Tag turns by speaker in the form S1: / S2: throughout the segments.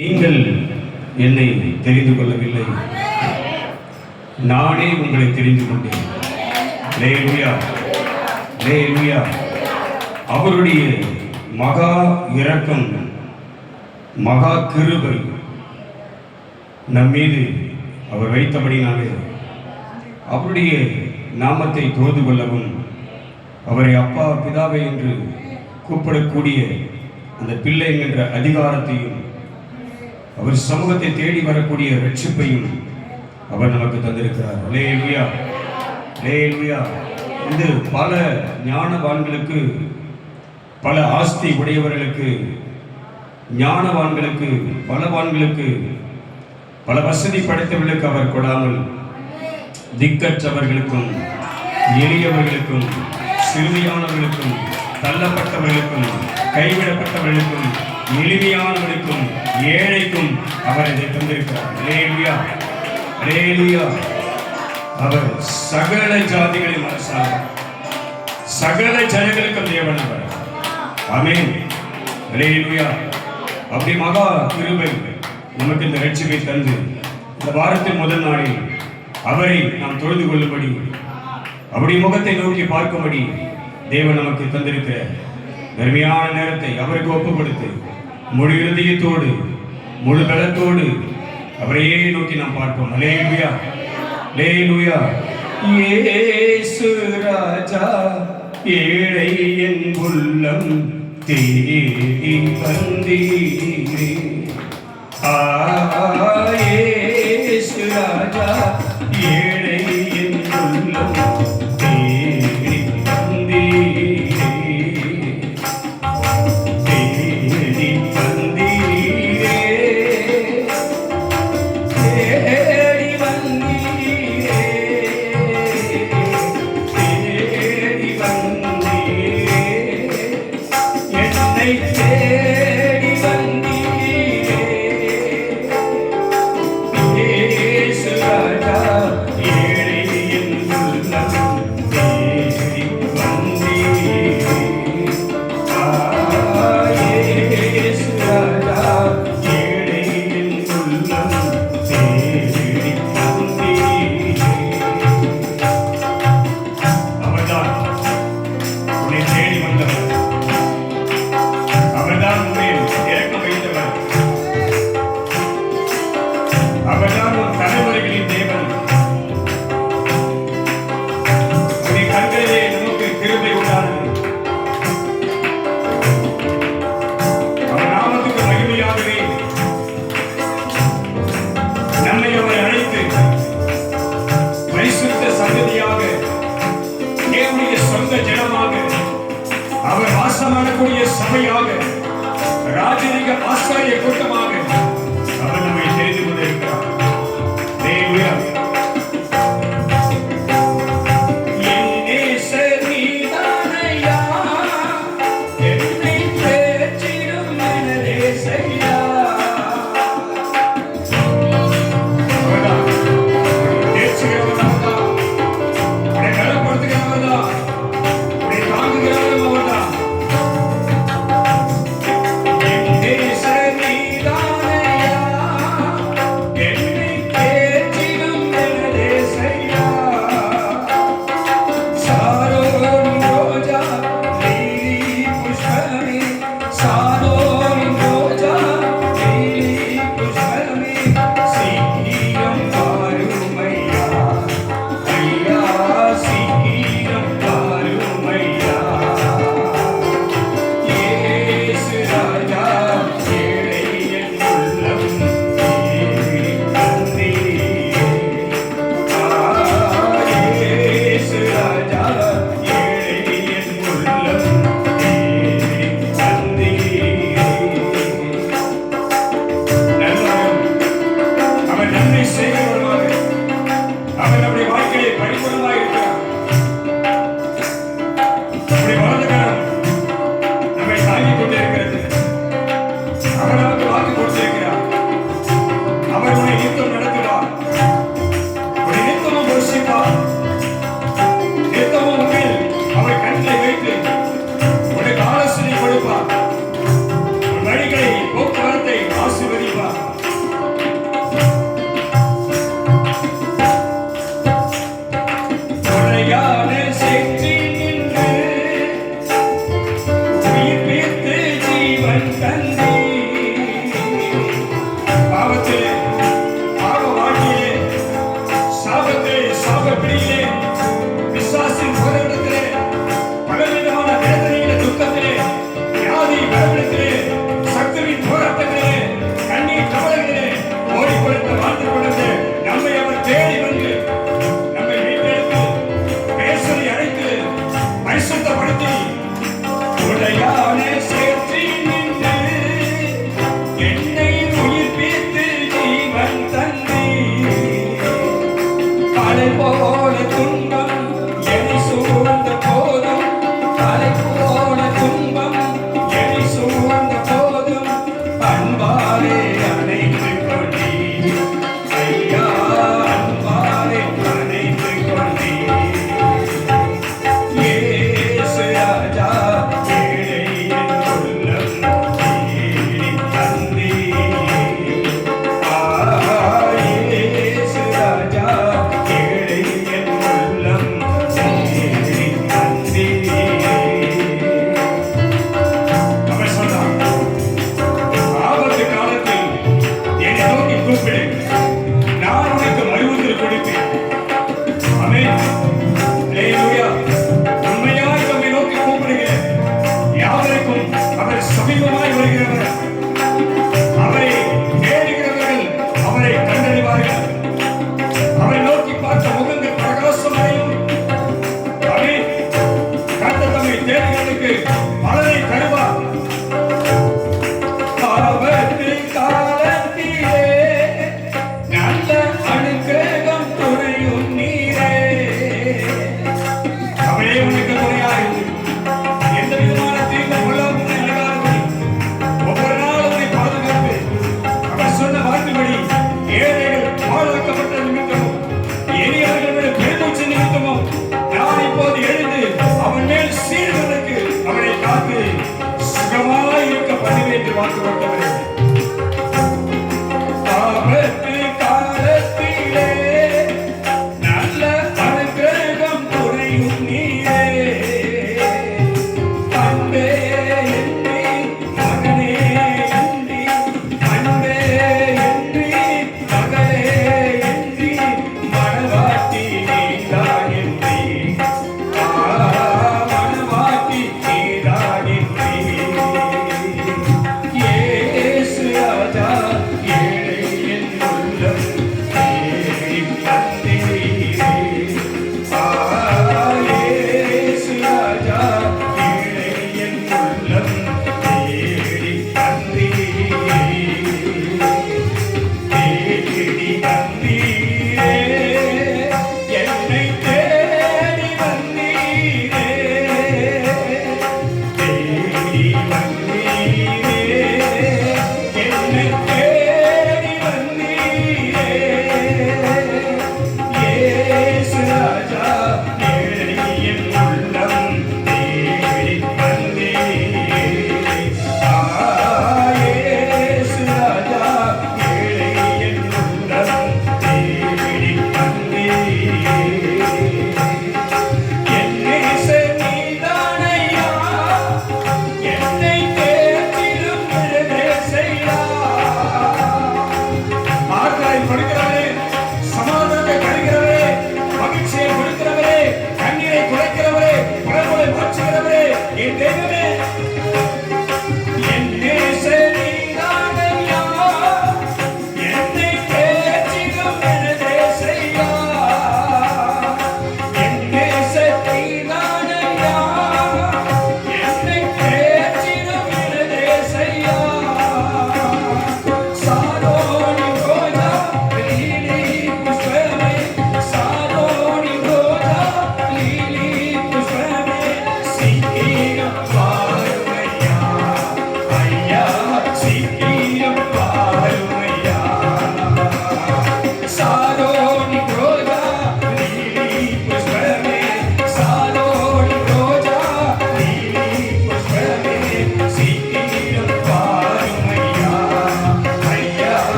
S1: நீங்கள் என்னை தெரிந்து கொள்ளவில்லை, நானே உங்களை தெரிந்து கொண்டேன். அல்லேலூயா, அல்லேலூயா. அவருடைய மகா இரக்கம், மகா கிருபை நம்மீது அவர் வைத்தபடினாலே அவருடைய நாமத்தை தொழுது கொள்ளவும், அவரை அப்பா பிதாவே என்று கூப்பிடக்கூடிய அந்த பிள்ளை என்ற அதிகாரத்தையும், அவர் சமூகத்தை தேடி வரக்கூடிய ரட்சிப்பையும் அவர் நமக்கு தந்திருக்கிறார். அல்லேலூயா, அல்லேலூயா. இது பல ஞானவான்களுக்கு, பல ஆஸ்தி உடையவர்களுக்கு, ஞானவான்களுக்கு, பலவான்களுக்கு, பல வசதி படைத்தவர்களுக்கு அவர் கொடாமல் திக்கற்றவர்களுக்கும், எளியவர்களுக்கும், சிறுமியானவர்களுக்கும், தள்ளப்பட்டவர்களுக்கும், கைவிடப்பட்டவர்களுக்கும், எளிமையானவர்களுக்கும், ஏழைக்கும் அவர் இதை தந்திருக்கிறார். அல்லேலூயா, அல்லேலூயா. அவர் சகல ஜாதிகளின் அரசாளர், சகல ஜனங்களுக்கும் தேவன் அவர். ஆமென், அல்லேலூயா. அப்படி மகா கிருபை நமக்கு இந்த ரட்சிப்பை தந்து, இந்த வாரத்தின் முதல் நாளில் அவரை நாம் தொழுது கொள்ளும்படி, அப்படி முகத்தை நோக்கி பார்க்கும்படி தேவன் நமக்கு தந்திருக்கிற அருமையான நேரத்தை அவருக்கு ஒப்பு கொடுத்து, முழு இருதயத்தோடு, முழு பலத்தோடு அவரையே நோக்கி நாம் பார்ப்போம். அல்லேலூயா, அல்லேலூயா. இயேசு ராஜா, ஏழை என் உள்ளம் தேடி வந்தீரே. இயேசு ராஜா, ஏழை என் உள்ளம் தேடி வந்தீரே. அவர் வாசமானக்கூடிய சபையாக, ராஜரீக ஆசாரிய கூட்டமாக அவர் நம்மை தெரிந்து கொண்டிருக்கிறார். அல்லேலூயா.
S2: நீ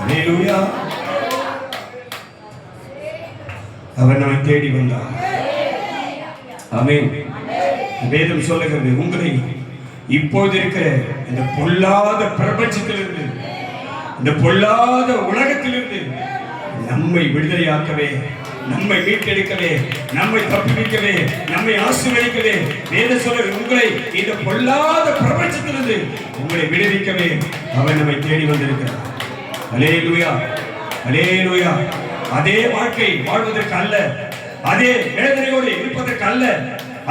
S1: அல்லேலூயா. அவர் நம்மை தேடி வந்தார். ஆமென். வேதம் சொல்லுகிறது, உங்களை இப்போது இருக்கிற இந்த பொல்லாத பிரபஞ்சத்திலிருந்து, இந்த பொல்லாத உலகத்திலிருந்து நம்மை விடுதலையாக்கவே, நம்மை மீட்டெடுக்கவே, நம்மை தப்புவிக்கவே, நம்மை ஆசீர்வதிக்கவே வேதம் சொல்லுகிறது, உங்களை இந்த பொல்லாத பிரபஞ்சத்திலிருந்து உங்களை விடுவிக்கவே அவர் நம்மை தேடி வந்திருக்கிறார். அல்லேலூயா, அல்லேலூயா. அதே வாழ்க்கை வாழ்வதற்கு அல்ல, அதே வேதனையோடு இருப்பதற்கு அல்ல,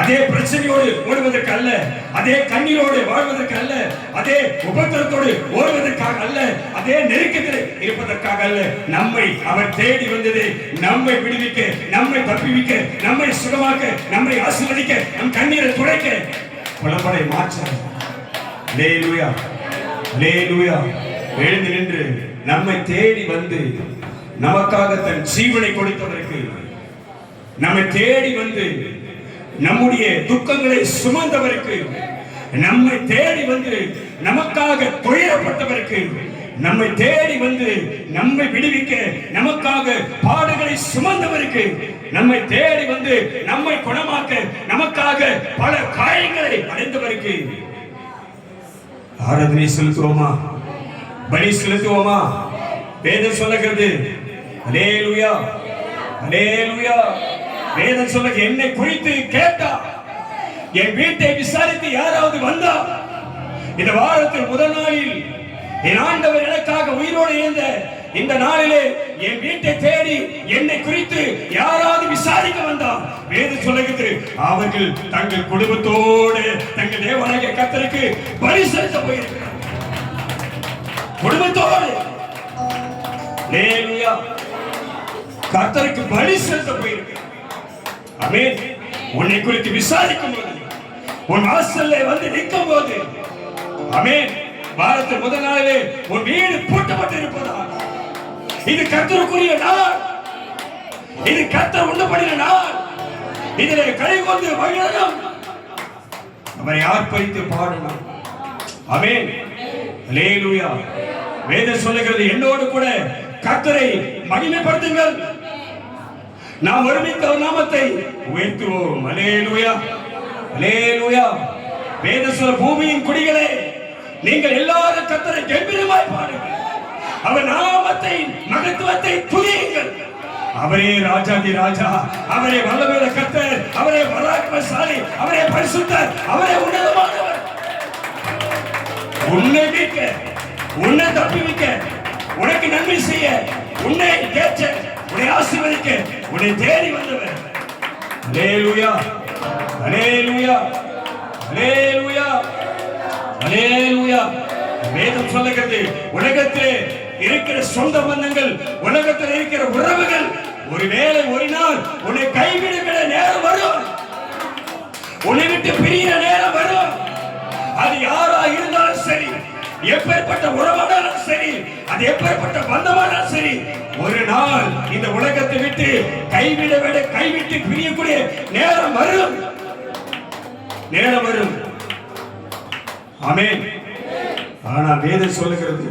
S1: அதே பிரச்சனையோடு ஓடுவதற்கு அல்ல, அதே கண்ணீரோடு வாழ்வதற்கு அல்ல, அதே உபத்திரத்தோடு ஓடுவதற்காக அல்ல, அதே நெருக்கத்தில் இருப்பதற்காக அல்ல. நம்மை அவர் தேடி வந்தது நம்மை விடுவிக்க, நம்மை தப்பிவிக்க, நம்மை சுகமாக்க, நம்மை ஆசீர்வதிக்க, நம் கண்ணீரை துடைக்க, புலம்பலை மாற்ற. அல்லேலூயா, அல்லேலூயா. எழுந்து நின்று நம்மை தேடி வந்து நமக்காக தன் ஜீவனை கொடுத்தவருக்கு, நம்மை தேடி வந்து நம்முடைய துக்கங்களை சுமந்தவருக்கு, நம்மை தேடி வந்து நமக்காக துயரப்பட்டவருக்கு, நம்மை தேடி வந்து நம்மை விடுவிக்க நமக்காக பாடுகளை சுமந்தவருக்கு, நம்மை தேடி வந்து நம்மை குணமாக்க நமக்காக பல காயங்களை அடைந்தவருக்கு ஆராதனை செலுத்துவோமா? பலி செலுத்துவோமா? வேதம் சொல்லுகிறது, அல்லேலூயா, அல்லேலூயா. வேதம் சொல்லுங்க, என்னை குறித்து கேட்டா, என் வீட்டை விசாரித்து யாராவது வந்தா, இந்த வாரத்தில் முதல் நாளில் என் ஆண்டவர் எனக்காக உயிரோடு இருந்த இந்த நாளிலே என் வீட்டை தேடி என்னை குறித்து யாராவது விசாரிக்க வந்தா, வேதம் சொல்லுகிறது, அவர்கள் தங்கள் குடும்பத்தோடு தங்கள் தேவனாகிய கர்த்தருக்கு பலி செலுத்த போயிருக்கிறார். குடும்பத்தோடு அல்லேலூயா கர்த்தருக்கு பலி செலுத்த போயிருக்கிறார். ஆமென். உன்னை குறித்து விசாரிக்கும் போது, உன் வாசல்ல வந்து நிற்கும் போது, ஆமென், வாரத்தில் முதல் நாளிலே உன் வீடு பூட்டப்பட்டு இருப்பதா, இது கர்த்தருக்குரிய நாள், இது கர்த்தர் உண்டு பண்ணின நாள், இதிலே கை கொண்டு மகிழணும், அவரை ஆர்ப்பரித்து பாடணும். ஆமென், அல்லேலூயா. வேதம் சொல்லுகிறது, என்னோடு கூட கர்த்தரை மகிமைப்படுத்துங்கள், நாம் ஒருமித்த நாமத்தை உயர்த்துவோம். அல்லேலூயா, அல்லேலூயா. வேதம் சொல்ல, பூமியின் குடிகளே, நீங்கள் எல்லாரும் கர்த்தரை கம்பீரமாய் பாடுங்கள், அவர் நாமத்தை மகத்துவத்தை துதியுங்கள். அவரே ராஜாதி ராஜா, அவரே வல்லமையுள்ள கர்த்தர், அவரே பராக்கிரமசாலி, அவரே பரிசுத்தர், அவரே உன்னதமானவர். உன்னை மீட்க, உன்னை தப்புவிக்க, உனக்கு நன்மை செய்ய, உன்னை தேற்ற, உன்னை ஆசீர்வதிக்க, உன்னை தேடி வந்தவர். அல்லேலூயா, அல்லேலூயா, அல்லேலூயா, அல்லேலூயா. வேதம் சொல்லுகிறது, உலகத்திலே இருக்கிற சொந்த பந்தங்கள், உலகத்தில் இருக்கிற உறவுகள் ஒருவேளை ஒரு நாள் உன்னை கைவிடுகிற நேரம் வரும், உன்னை விட்டு பிரிகிற நேரம் வரும். அது யாரா இருந்தாலும் சரி, எப்பேற்பட்ட உறவானாலும் சரி, அது எப்பேற்பட்ட பந்தமானாலும் சரி, ஒரு நாள் இந்த உலகத்தை விட்டு கைவிட்டு பிரியக்கூடிய நேரம் வரும், நேரம் வரும். ஆமென். ஆனால் வேதம் சொல்லுகிறது,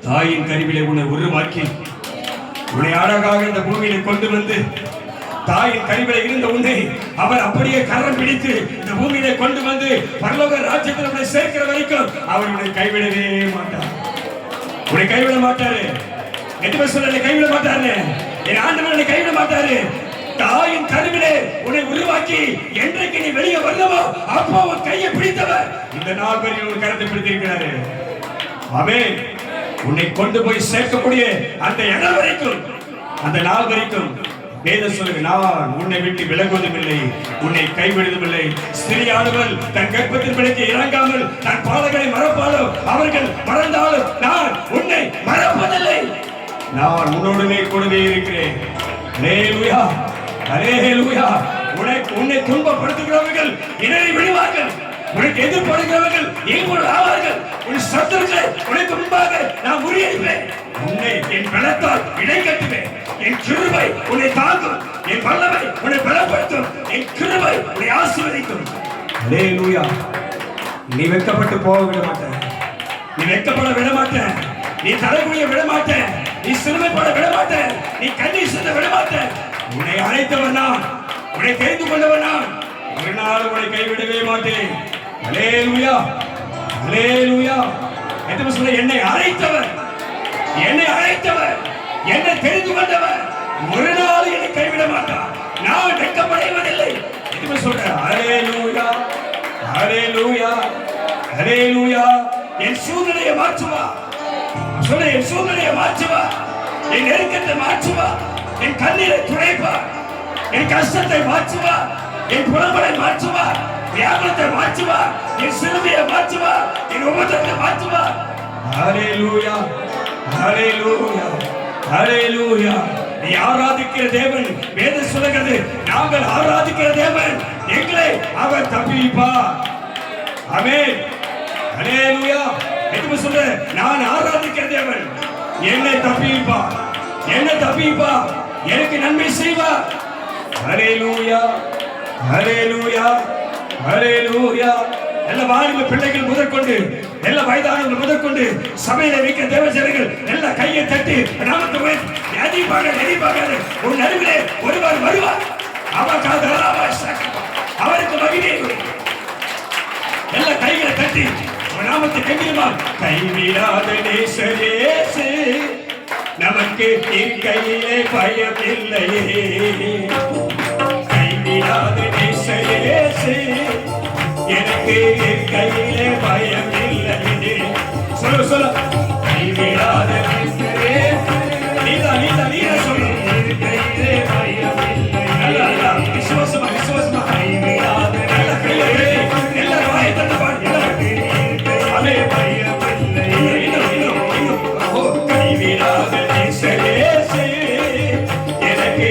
S1: தாயின் கருவிலே உன்னை உருவாக்கி உன்னை அழகாக இந்த பூமியில கொண்டு வந்து, தாயின் கருவிலே இருந்த உன்னை அவர் அப்படியே கரம் பிடித்து இந்த பூமியிலே கொண்டு வந்து பரலோக ராஜ்யத்தில் உன்னை சேர்க்கிற வரைக்கும் அவர் உன்னை கைவிடவே மாட்டார். உன்னை கைவிட மாட்டாரு. எதுவுமே சொல்ல, கைவிட மாட்டாரு. என் ஆண்டவர் உன்னை கைவிட மாட்டாரு. தாயின் கருவிலே உன்னை உருவாக்கி என்றைக்கு நீ வெளியே வரலவோ அப்போ உன் கையை பிடித்தவர் இந்த நாள் வரை உன் கரத்தை பிடித்திருக்கிறாரு. ஆமென். உன்னை கொண்டு போய் சேர்க்கக்கூடிய அந்த இடம் வரைக்கும், அந்த நாள் வரைக்கும் வேதம் சொல்லுங்க, நான் உன்னை விட்டு விலகுவதும் இல்லை, உன்னை கைவிடுவதும் இல்லை. ஸ்திரீயானவள் தன் கர்ப்பத்தின் பிள்ளைக்கு இறங்காமல் தன் பாலங்களை மறப்பாலும் அவர்கள் மறந்தாலும் நான் உன்னை மறப்பதில்லை, நான் உன்னோடவே கூடவே இருக்கிறேன். அல்லேலூயா, அல்லேலூயா. உன்னை துன்பப்படுத்துகிறவர்கள் இடறி விழுவார்கள், உனக்கு எதிர்ப்படுகிறவர்கள் இயல்புகள் ஆவார்கள், உன் சத்துருக்களை உனக்கு முன்பாக நான் முறியடிப்பேன், உன்னை என் பலத்தால் இடை கட்டுவேன், என் கிருபை உன்னை தாங்கும், என் வல்லமை உன்னை பலப்படுத்தும், என் கிருபை உன்னை ஆசீர்வதிக்கும். அல்லேலூயா. நீ வெட்கப்பட்டு போக விட மாட்டேன், நீ வெட்கப்பட விட மாட்டேன். நீ தலைகுனிய விட மாட்டேன், நீ சிறுமைப்பட விட மாட்டேன், நீ கண்ணீர் சிந்த விட மாட்டேன். உன்னை அழைத்தவன் நான், உன்னை தெரிந்து கொண்டவன் நான், ஒரு நாள் உன்னை கைவிடவே மாட்டேன். அல்லேலூயா, அல்லேலூயா. என்று சொல்ல, என்னை அழைத்தவர், என்னை அழைத்தவர், என்னை தெரிந்து கொண்டவர் ஒரு நாள் என்னை கைவிட மாட்டார். நான் வெட்கப்படுவதில்லை என்று சொல்ற. அல்லேலூயா, அல்லேலூயா, அல்லேலூயா. என் சூழ்நிலையை மாற்றுவா சொல்ல, என் சூழ்நிலையை மாற்றுவா, என் நெருக்கத்தை மாற்றுவா, என் கண்ணீரை துடைப்பா, என் கஷ்டத்தை மாற்றுவா, என் புலம்பலை மாற்றுவா, வியாபாரத்தை மாற்றுவா, என் சிறுமையை மாற்றுவா, என் உபத்திரத்தை மாற்றுவா. ஹல்லேலூயா, ஹல்லேலூயா, ஹல்லேலூயா. நீ ஆராதிக்கிற தேவன், வேதம் சொல்லுகிறது, நாங்கள் ஆராதிக்கிற தேவன் எங்களை அவர் தப்புவிப்பார். ஆமென், ஹல்லேலூயா. என்று சொல்ல, நான் ஆராதிக்கிற தேவன் என்னை தப்புவிப்பார், என்னை தப்புவிப்பார், எனக்கு நன்மை செய்வார். ஹல்லேலூயா, ஹல்லேலூயா, ஹல்லேலூயா. எல்லா வாலிப பிள்ளைகள் முதற்கொண்டு, எல்லா வயதானவர்கள் முதற்கொண்டு, சபையில வைக்க தேவஜனங்கள் எல்லா கையை தட்டி நாமத்தை எதிர்பார்க்க உன் நடுவிலே ஒருவர் வருவார். அவருக்கு மகிமை. எல்லா கைகளை தட்டி நாமத்தை கண்டிப்பா. கைவிடாத நேசரேசு, நமக்கு கையிலே பயம் இல்லையே. கைவிடாத நேசரேசு, எனக்கு கையிலே பயம் இல்லையே. சொல்ல சொல்ல, கைவிடாத நேசரேசு, நீதா நீதா நீதா சொல்லு. கையிலே பயம் இல்லை. நல்லா விசுவாசமா விசுவாசமா. கைவிடாத கையிலே எல்லா வாயை தந்து பாடு. கைவிடாத நேசரேசு, எனக்கு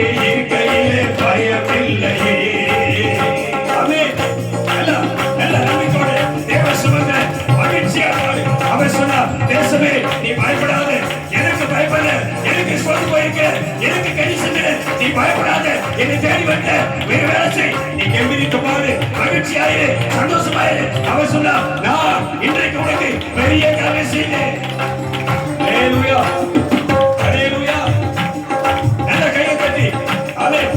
S1: கையிலே பயம் இல்லையே. அவர் சொன்னார், தேசமே நீ பயப்படாத, எனக்கு பயப்பட, எனக்கு சொல்லி போயிருக்க, எனக்கு கை செஞ்சு, நீ பயப்படாத, என்னை தேடி வந்த, வேறு வேலை செய், நீ கெம்பிரித்து பாரு, மகிழ்ச்சியாயிரு, சந்தோஷமாயிரு. அவர் சொன்னார், நான் இன்றைக்கு உனக்கு பெரிய காரியம் செய்தேன். அல்லேலூயா, அல்லேலூயா. நல்ல கையை தட்டி ஆமென்.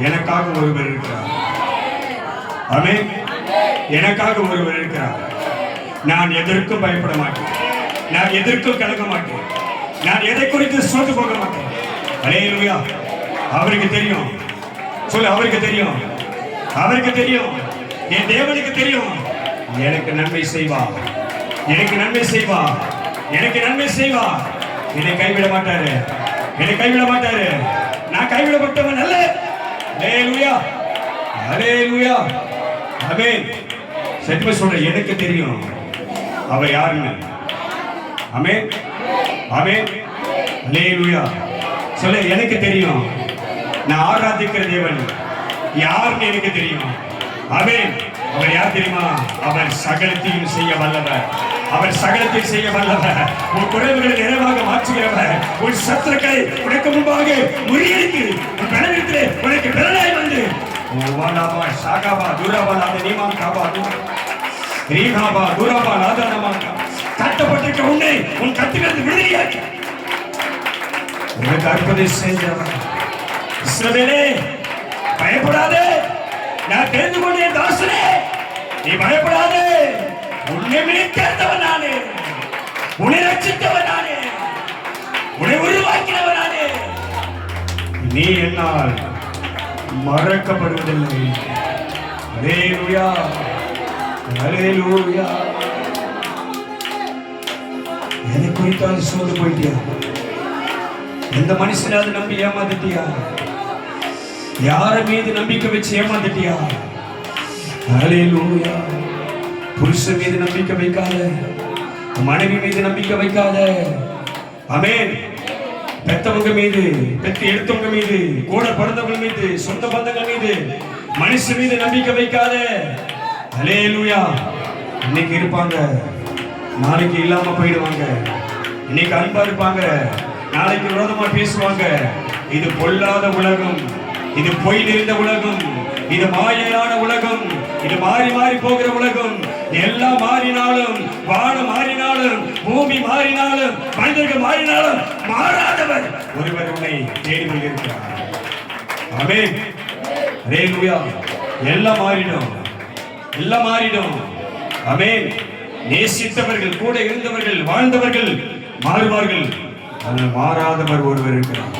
S1: எனக்காக ஒருவர் இருக்கிறார். ஆமென். எனக்காக ஒருவர் இருக்கிறார். நான் எதற்கும் பயப்பட மாட்டேன். நான் எதற்கும் கலங்க மாட்டேன். நான் எதை குறித்து சோர்ந்து போக மாட்டேன். அல்லேலூயா. அவருக்கு தெரியும். சொல்லு, அவருக்கு தெரியும். அவருக்கு தெரியும். என் தேவனுக்கு தெரியும். எனக்கு நன்மை செய்வா. எனக்கு நன்மை செய்வா. எனக்கு நன்மை செய்வா. என்னை கைவிட மாட்டாரு. என்னை கைவிட மாட்டாரு. நான் கைவிடப்பட்டவன் அல்ல. அல்லேலூயா. அல்லேலூயா. ஆமென். சத்தியமா சொல்றேன், எனக்கு தெரியும் அவர் யாருன்னு. ஆமென். ஆமென். அல்லேலூயா. சொல்ல, எனக்கு தெரியும் நான் ஆராதிக்கிற தேவன் யாருன்னு எனக்கு தெரியும். ஆமென். அவர் யார் தெரியுமா? அவர் சகலத்தையும் செய்ய வல்லவர். அவர் சகலத்தை செய்ய வல்லவர். உன் குறைவுகளை நிறைவாக மாற்றுகிறவர். உன் சத்துருக்களை உனக்கு முன்பாக முறியடித்து உன் பலவீனத்திலே உனக்கு பலனாய் வந்து ஓவாலாபா சாகாபா துராபா நாத நீமான் காபா ரீகாபா துராபா நாத நமான் கட்டப்பட்டிருக்க உன்னை உன் கட்டுகளிலிருந்து விடுதலையாக்கி உனக்கு அற்புதம் செய்கிறவர். இஸ்ரவேலே, பயப்படாதே. நான் தெரிந்து கொண்டேன் தாசனே, நீ பயப்படாதே. உன்னை தேர்ந்தவன் நானே. உன்னை ரட்சித்தவன் நானே. உன்னை உருவாக்கினவன் நானே. நீ என்னால் மறக்கப்படுவதில்லை. அல்லேலூயா. அல்லேலூயா. என்னை குறித்தால் சோர்ந்து போயிட்டியா? எந்த மனுஷனாவது நம்பி ஏமாந்துட்டியா? யார மீது நம்பிக்கை வச்சு ஏமாந்துட்டியா? அல்லேலூயா. புருஷன் மீது நம்பிக்கை வைக்காத. மனைவி மீது நம்பிக்கை வைக்காத. ஆமென். பெத்தவங்க மீது, பெத்து எடுத்தவங்க மீது, கூட பிறந்தவங்க மீது, சொந்த பந்தங்கள் மீது, மனுஷன் மீது நம்பிக்கை வைக்காத. அல்லேலூயா. இன்னைக்கு இருப்பாங்க, நாளைக்கு இல்லாம போயிடுவாங்க. இன்னைக்கு அன்பா இருப்பாங்க, நாளைக்கு விரோதமா பேசுவாங்க. இது பொல்லாத உலகம். இது பொய் நிறைந்த உலகம். இது மாயையான உலகம். இது மாறி மாறி போகிற உலகம். எல்லாம் மாறினாலும், வானம் மாறினாலும், பூமி மாறினாலும், மனிதர்கள் மாறினாலும் மாறாதவர் ஒருவர் உன்னை தேடி கொண்டிருக்கிறார். ஆமென். அல்லேலூயா. எல்லாம் மாறிடும். எல்லாம் மாறிடும். ஆமென். நேசித்தவர்கள், கூட இருந்தவர்கள், வாழ்ந்தவர்கள் மாறுவார்கள். ஆனால் மாறாதவர் ஒருவர் இருக்கிறார்.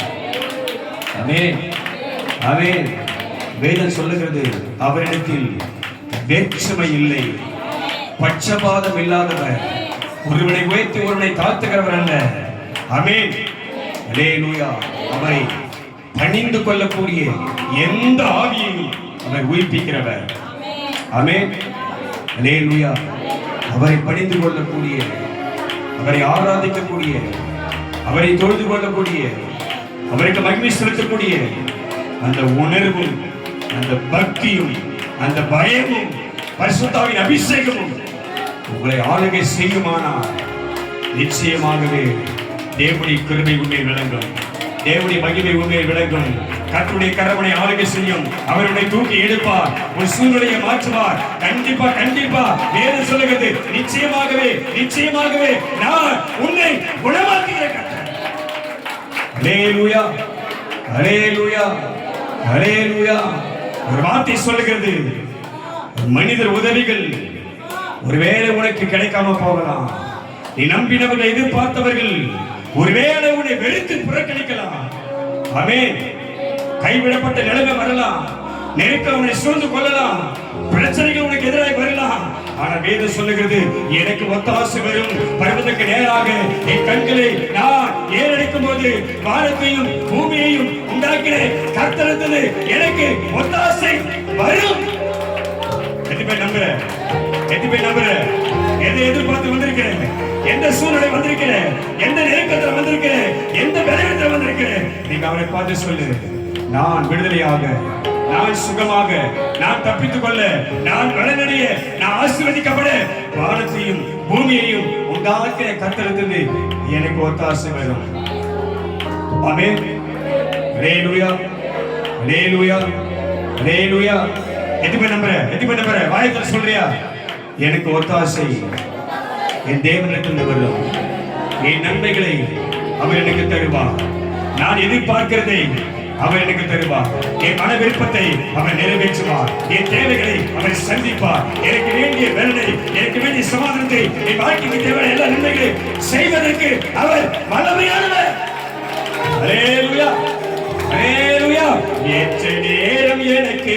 S1: ஆமென். ஆமென். வேதம் சொல்லுகிறது, அவரிடத்தில் வேற்றுமை இல்லை, பட்சபாதம் இல்லாதவர், ஒருவனை உயர்த்தி ஒருவனை தாழ்த்துகிறவர் அல்ல. ஆமென். அல்லேலூயா. அவரை பணிந்து கொள்ளக்கூடிய எந்த ஆவியையும் அவர் உயிர்ப்பிக்கிறவர். ஆமென். அல்லேலூயா. அவரை பணிந்து கொள்ளக்கூடிய அவரை ஆராதிக்கக்கூடிய, அவரை தொழுது கொள்ளக்கூடிய, அவருக்கு மகிமை செலுத்தக்கூடிய அந்த உணர்வும், அந்த பக்தியும், அந்த பயமும், பரிசுத்தாவின் அபிஷேகமும் உங்களை ஆளுகை செய்யுமானால் நிச்சயமாகவே தேவனுடைய கிருபை உண்மையில் விளங்கும், தேவனுடைய மகிமை உண்மையில் விளங்கும். கர்த்தருடைய கரவனை ஆளுகை செய்யும். அவருடைய தூக்கி எடுப்பார், ஒரு சூழ்நிலையை மாற்றுவார். கண்டிப்பா கண்டிப்பா வேதம் சொல்லுகிறது, நிச்சயமாகவே நிச்சயமாகவே நான் உன்னை குணமாக்குகிற கர்த்தர். அல்லேலூயா, அல்லேலூயா, அல்லேலூயா. ஒரு வார்த்தை சொல்லுகிறது, மனிதர் உதவிகள் ஒருவேளை உனக்கு கிடைக்காம போகலாம். நீ நம்பினவர்களை எதிர்பார்த்தவர்கள் ஒருவேளை உன்னை வெறுத்து புறக்கணிக்கலாம். ஆமென். கைவிடப்பட்ட நிலைமை வரலாம், நெருக்கம் உன்னை சூழ்ந்து கொள்ளலாம், பிரச்சனைகள் உனக்கு எதிராக வரலாம். ஆனா வேதம் சொல்லுகிறது, எனக்கு ஒத்தாசை வரும் பர்வதத்துக்கு நேராக என் கண்களை நான் ஏறெடுக்கும் போது வானத்தையும் பூமியையும் உண்டாக்கின கர்த்தரிடத்திலே எனக்கு ஒத்தாசை வரும். எத்தனை பேர் நம்புற? எத்தனை பேர் நம்புற? எதை எதிர்பார்த்து வந்திருக்கிறேன்? எந்த சூழ்நிலை வந்திருக்கிறேன்? எந்த நெருக்கத்தில் வந்திருக்கிறேன்? எந்த பலவீனத்தில் வந்திருக்கிறேன்? நீங்க அவரை பார்த்து சொல்லு, நான் விடுதலையாக, நான் சுகமாக, நான் தப்பித்துக் கொள்ள, நான் பலனடைய, நான் ஆசீர்வதிக்கப்பட வானத்தையும் பூமியையும் உண்டாக்கிற கர்த்தரிடத்திலிருந்து எனக்கு ஒத்தாசை வரும். ஆமென். அல்லேலூயா, அல்லேலூயா, அல்லேலூயா. எதுமே நம்புற? எதுமே நம்புற? வாயத்துல சொல்றியா? எனக்கு ஒத்தாசை என் தேவனிடத்தில் வரும். என் நன்மைகளை அவர் எனக்கு தருவார். நான் எதிர்பார்க்கிறதை அவர் எனக்கு தருவார். என் மன விருப்பத்தை அவர் நிறைவேற்றுவார். என் தேவைகளை அவர் சந்திப்பார். எனக்கு வேண்டிய வேலை, எனக்கு வேண்டிய சமாதானத்தை, என் வாழ்க்கைக்கு தேவையான எல்லா நன்மைகளை செய்வதற்கு அவர் வல்லமையானவர். அல்லேலூயா, அல்லேலூயா. ஏற்ற நேரம் எனக்கு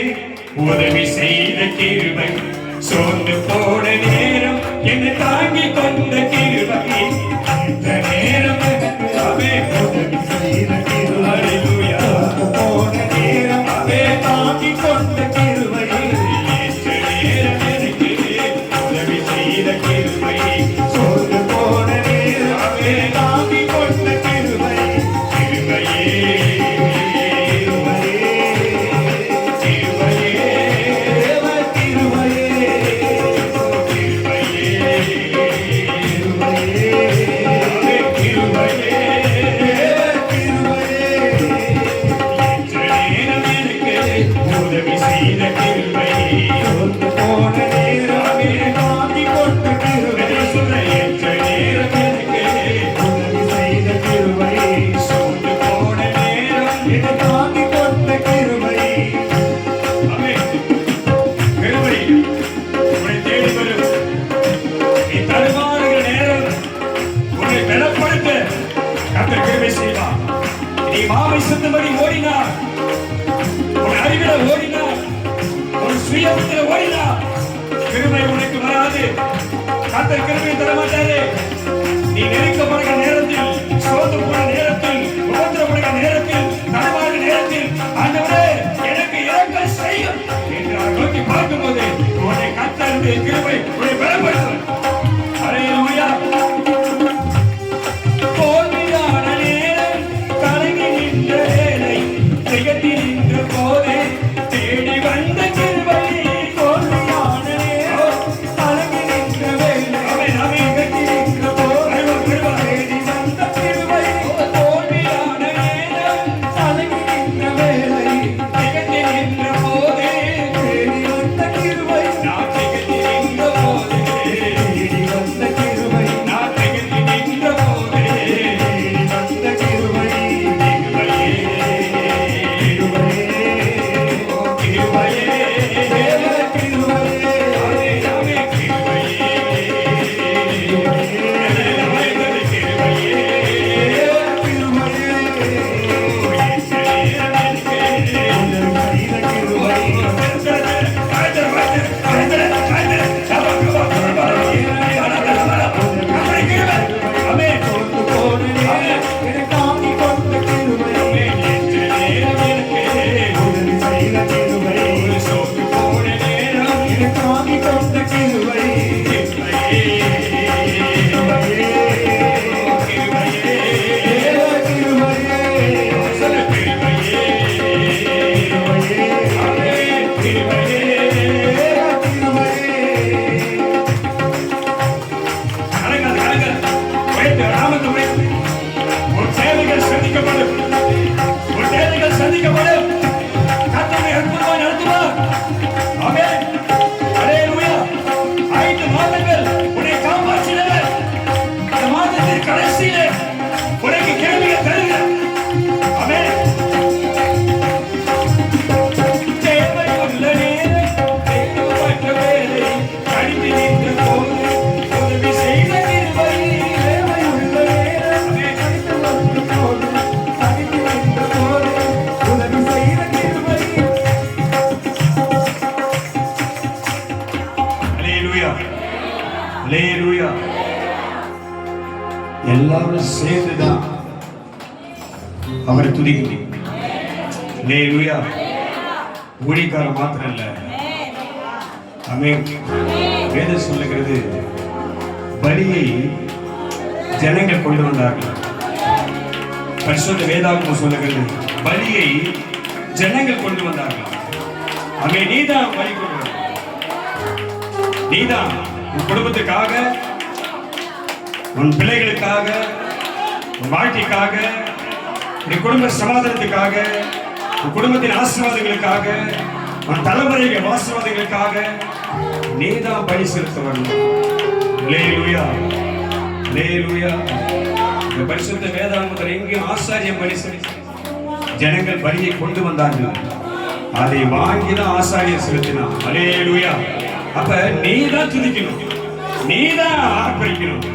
S1: உதவி செய்த கிருபை, சோர்ந்து போன நேரம் என்னை தாங்கி கொண்ட கிருபை, இந்த நேரம் அவே உதவி செய்த கிருபை, அல்லேலூயா. போன நேரம் அவே தாங்கி கொண்ட கிருபை, ஏற்ற நேரம் எனக்கு உதவி செய்த கிருபை, சோர்ந்து போன நேரம் அவே தாங்கி கொண்ட கிருபை, கிருபையே ஓடினார், உன் அறிவில ஓடினார், உன் சுயத்தில் ஓடினார், கிருபை உனக்கு வராது. கர்த்தர் கிருபை தர மாட்டாரு. நீ நெருக்கப்படுகிற நேரத்தில், சோர்ந்து போன நேரத்தில், உபத்திரப்படுகிற நேரத்தில், தடமாறுகிற நேரத்தில், ஆண்டவரே எனக்கு இரக்கம் செய்யும் என்று நோக்கி பார்க்கும்போது உன்னை கர்த்தருடைய கிருபை உன்னை பலப்படுத்தும். அல்லேலூயா. மாதத்தின் கடைசியில உனக்கு கேள்வியை தருகிறேன். ஆமென். எல்லாரும் சேர்ந்துதான் அவரை துதிக்கணும். அல்லேலூயா. ஊழியக்காரர் மாத்திரம் இல்ல. ஆமென். வேதம் சொல்லுகிறது, பலியை ஜனங்கள் கொண்டு வந்தார்கள். பரிசுத்த வேதாகமம் சொல்லுகிறது, பலியை ஜனங்கள் கொண்டு வந்தார்கள். ஆமென். நீதான் பலி கொண்டு வந்த. நீதான் உன் குடும்பத்துக்காக, உன் பிள்ளைகளுக்காக, உன் வாழ்க்கைக்காக, உன் குடும்ப சமாதானத்துக்காக, உன் குடும்பத்தின் ஆசீர்வாதங்களுக்காக, உன் தலைமுறைகள் ஆசீர்வாதங்களுக்காக நீதான் பலி செலுத்த வேண்டும். அல்லேலூயா. அல்லேலூயா. இந்த பரிசுத்த வேதாகமத்தில் எங்கேயும் ஆசாரியம் பலி செலுத்த ஜனங்கள் பலியை கொண்டு வந்தார்கள். அதை வாங்கிதான் ஆசாரியம் செலுத்தினான். அல்லேலூயா. அப்ப நீதான் துதிக்கணும், நீதான் ஆர்ப்பரிக்கணும்.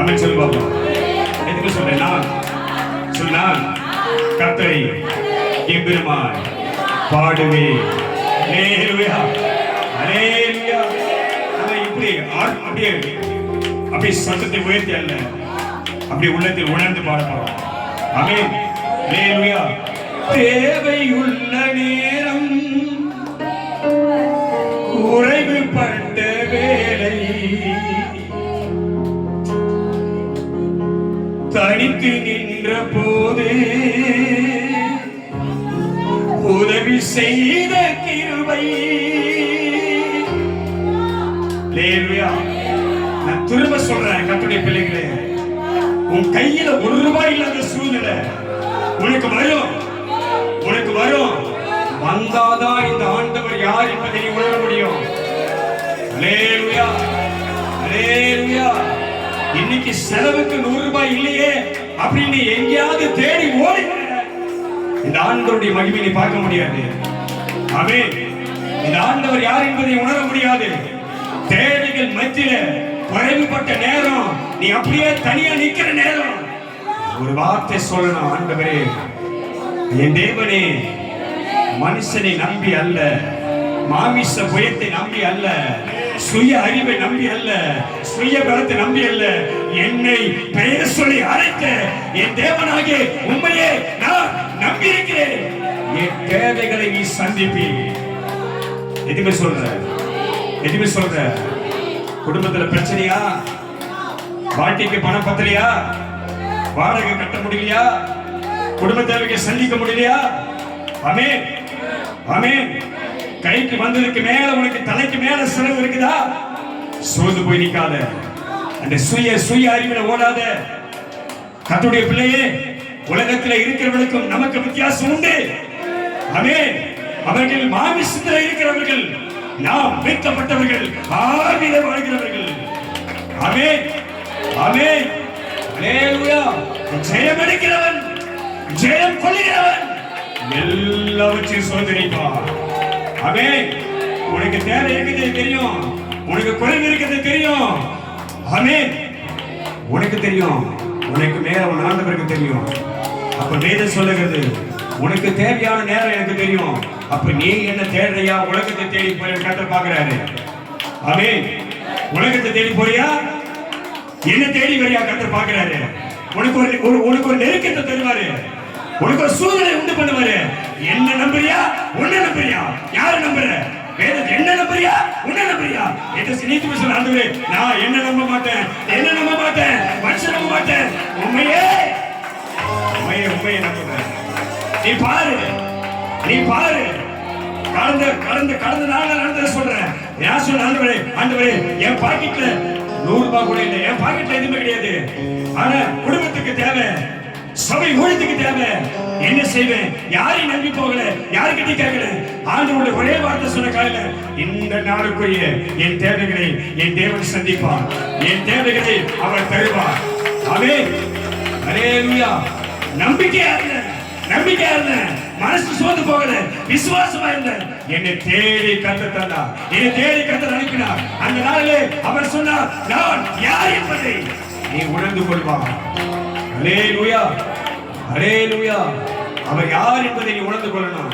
S1: ஆமென். சொல்லு பாப்பா. எதுக்கு சொல்றேன்? நான் சொன்னால் கர்த்தரை எம்பெருமான் பாடுவே. அல்லேலூயா. அல்லேலூயா. நம்ம இப்படி அப்படியே சத்தத்தை உயர்த்தி அல்ல, அப்படி உள்ளத்தில் உணர்ந்து பாடுறோம். ஆமென். அல்லேலூயா. தேவையுள்ள நேரம், குறைவுபட்ட வேளை, தனித்து நின்ற போது உதவி செய்த கிருபை. அல்லேலூயா. நான் திரும்ப சொல்றேன், கர்த்தருடைய பிள்ளைகளே, உன் கையில ₹1 இல்லாத சூழ்நிலை உனக்கு வரும், உனக்கு வரும். வந்தாதான் இந்த ஆண்டவர் யார் என்பதை நீ உணர முடியும். அல்லேலூயா. அல்லேலூயா. இன்னைக்கு செலவுக்கு ₹100 இல்லையே அப்படின்னு எங்கேயாவது தேடி ஓடி இந்த ஆண்டவருடைய மகிமையை பார்க்க முடியாது. ஆமென். இந்த ஆண்டவர் யார் என்பதை உணர முடியாது. தேவைகள் மத்தியில குறைவுபட்ட நேரம், நீ அப்படியே தனியா நிக்கிற நேரம், ஒரு வார்த்தை சொல்லணும். ஆண்டவரே, என் தேவனே, மனுஷனை நம்பி அல்ல, மாமிச புயத்தை நம்பி அல்ல, சுய அறிவை நம்பி அல்ல, சுய பலத்தை நம்பி அல்ல, என்னை பெயர் சொல்லி அழைத்த என் தேவனாகிய உண்மையே நான் நம்பி இருக்கிறேன். என் தேவைகளை நீ சந்திப்பி. எதுவுமே சொல்ற, எதுவுமே சொல்ற. குடும்பத்துல பிரச்சனையா? வாழ்க்கைக்கு பணம் பத்தலையா? வாடகை கட்ட முடியலையா? குடும்ப தேவைக்கு சந்திக்க முடியலையா? ஆமென். ஆமென். கைக்கு வந்ததுக்கு மேல உனக்கு தலைக்கு மேல செலவு இருக்குதா? சோர்ந்து போய் நிக்காத. அந்த சுய அறிவில ஓடாத. கர்த்தருடைய பிள்ளையே, உலகத்தில் இருக்கிறவர்களுக்கும் நமக்கு வித்தியாசம் உண்டு. ஆமென். அவர்கள் மாமிசத்தில் இருக்கிறவர்கள், நாம் மீட்கப்பட்டவர்கள், ஆவியிலே வாழ்கிறவர்கள். ஆமென். ஆமென். அல்லேலூயா. ஜெயம் எடுக்கிறவன், ஜெயம் கொள்ளுகிறவன் எல்லாவற்றையும் சோதனைப்பார். ஆமென். உனக்கு தேவை இருக்கிறது தெரியும், உனக்கு குறைவு இருக்கிறது தெரியும். ஆமென். உனக்கு தெரியும், உனக்கு மேல உன் ஆண்டவருக்கு தெரியும். அப்ப வேதம் சொல்லுகிறது, உனக்கு தேவையான நேரம் எனக்கு தெரியும். அப்ப நீ என்ன தேடுறியா? உலகத்தை தேடி போய் கர்த்தர் பார்க்கிறாரு. ஆமென். உலகத்தை தேடி போறியா? என்ன தேடி வரியா? கர்த்தர் பார்க்கிறாரு. உனக்கு ஒரு நெருக்கத்தை தருவாரு, உனக்கு ஒரு சூழ்நிலை உண்டு பண்ணுவாரு. என்ன நம்புறியா? உன்னை நம்புறியா? யாரை நம்புற? வேதத்தை என்ன நம்புறியா? உன்னை நம்புறியா? நீதி சொல்ல ஆண்டவரே, நான் என்ன நம்ப மாட்டேன், என்ன நம்ப மாட்டேன், மனுஷன் நம்ப மாட்டேன், உண்மையே உண்மையை உண்மையை நம்புறேன். நீ பாரு, நீ பாரு. கடந்த நாள் நடந்ததை சொல்றேன். நான் சொல்ல ஆண்டவரே, ஆண்டவரே, என் பாக்கெட்ல ₹100 கூட இல்லை, என் பாக்கெட்ல எதுவுமே கிடையாது. ஆனா குடும்பத்துக்கு தேவை, சபை ஊழியத்துக்கு தேவை. என்ன செய்வேன்? யாரையும் நம்பி போகல, யாருக்கிட்ட கேட்கல. ஆண்டவருடைய ஒரே வார்த்தை சொன்ன காலையில, இந்த நாளுக்குரிய என் தேவைகளை என் தேவன் சந்திப்பார், என் தேவைகளை அவர் தருவார். ஆமென். ஹல்லேலூயா. நம்பிக்கையா இருந்த, நம்பிக்கையா இருந்த, மனசு சோர்ந்து போகல, விசுவாசமா இருந்த. என்னை தேடி கர்த்தர் தந்தார், என்னை தேடி கர்த்தர் அனுப்பினார். அந்த நாளிலே அவர் சொன்னார், நான் யார் என்பதை நீ உணர்ந்து கொள்வார். ஹல்லேலூயா, ஹல்லேலூயா. அவர் யார் என்பதை நீ உணர்ந்து கொள்ளணும்.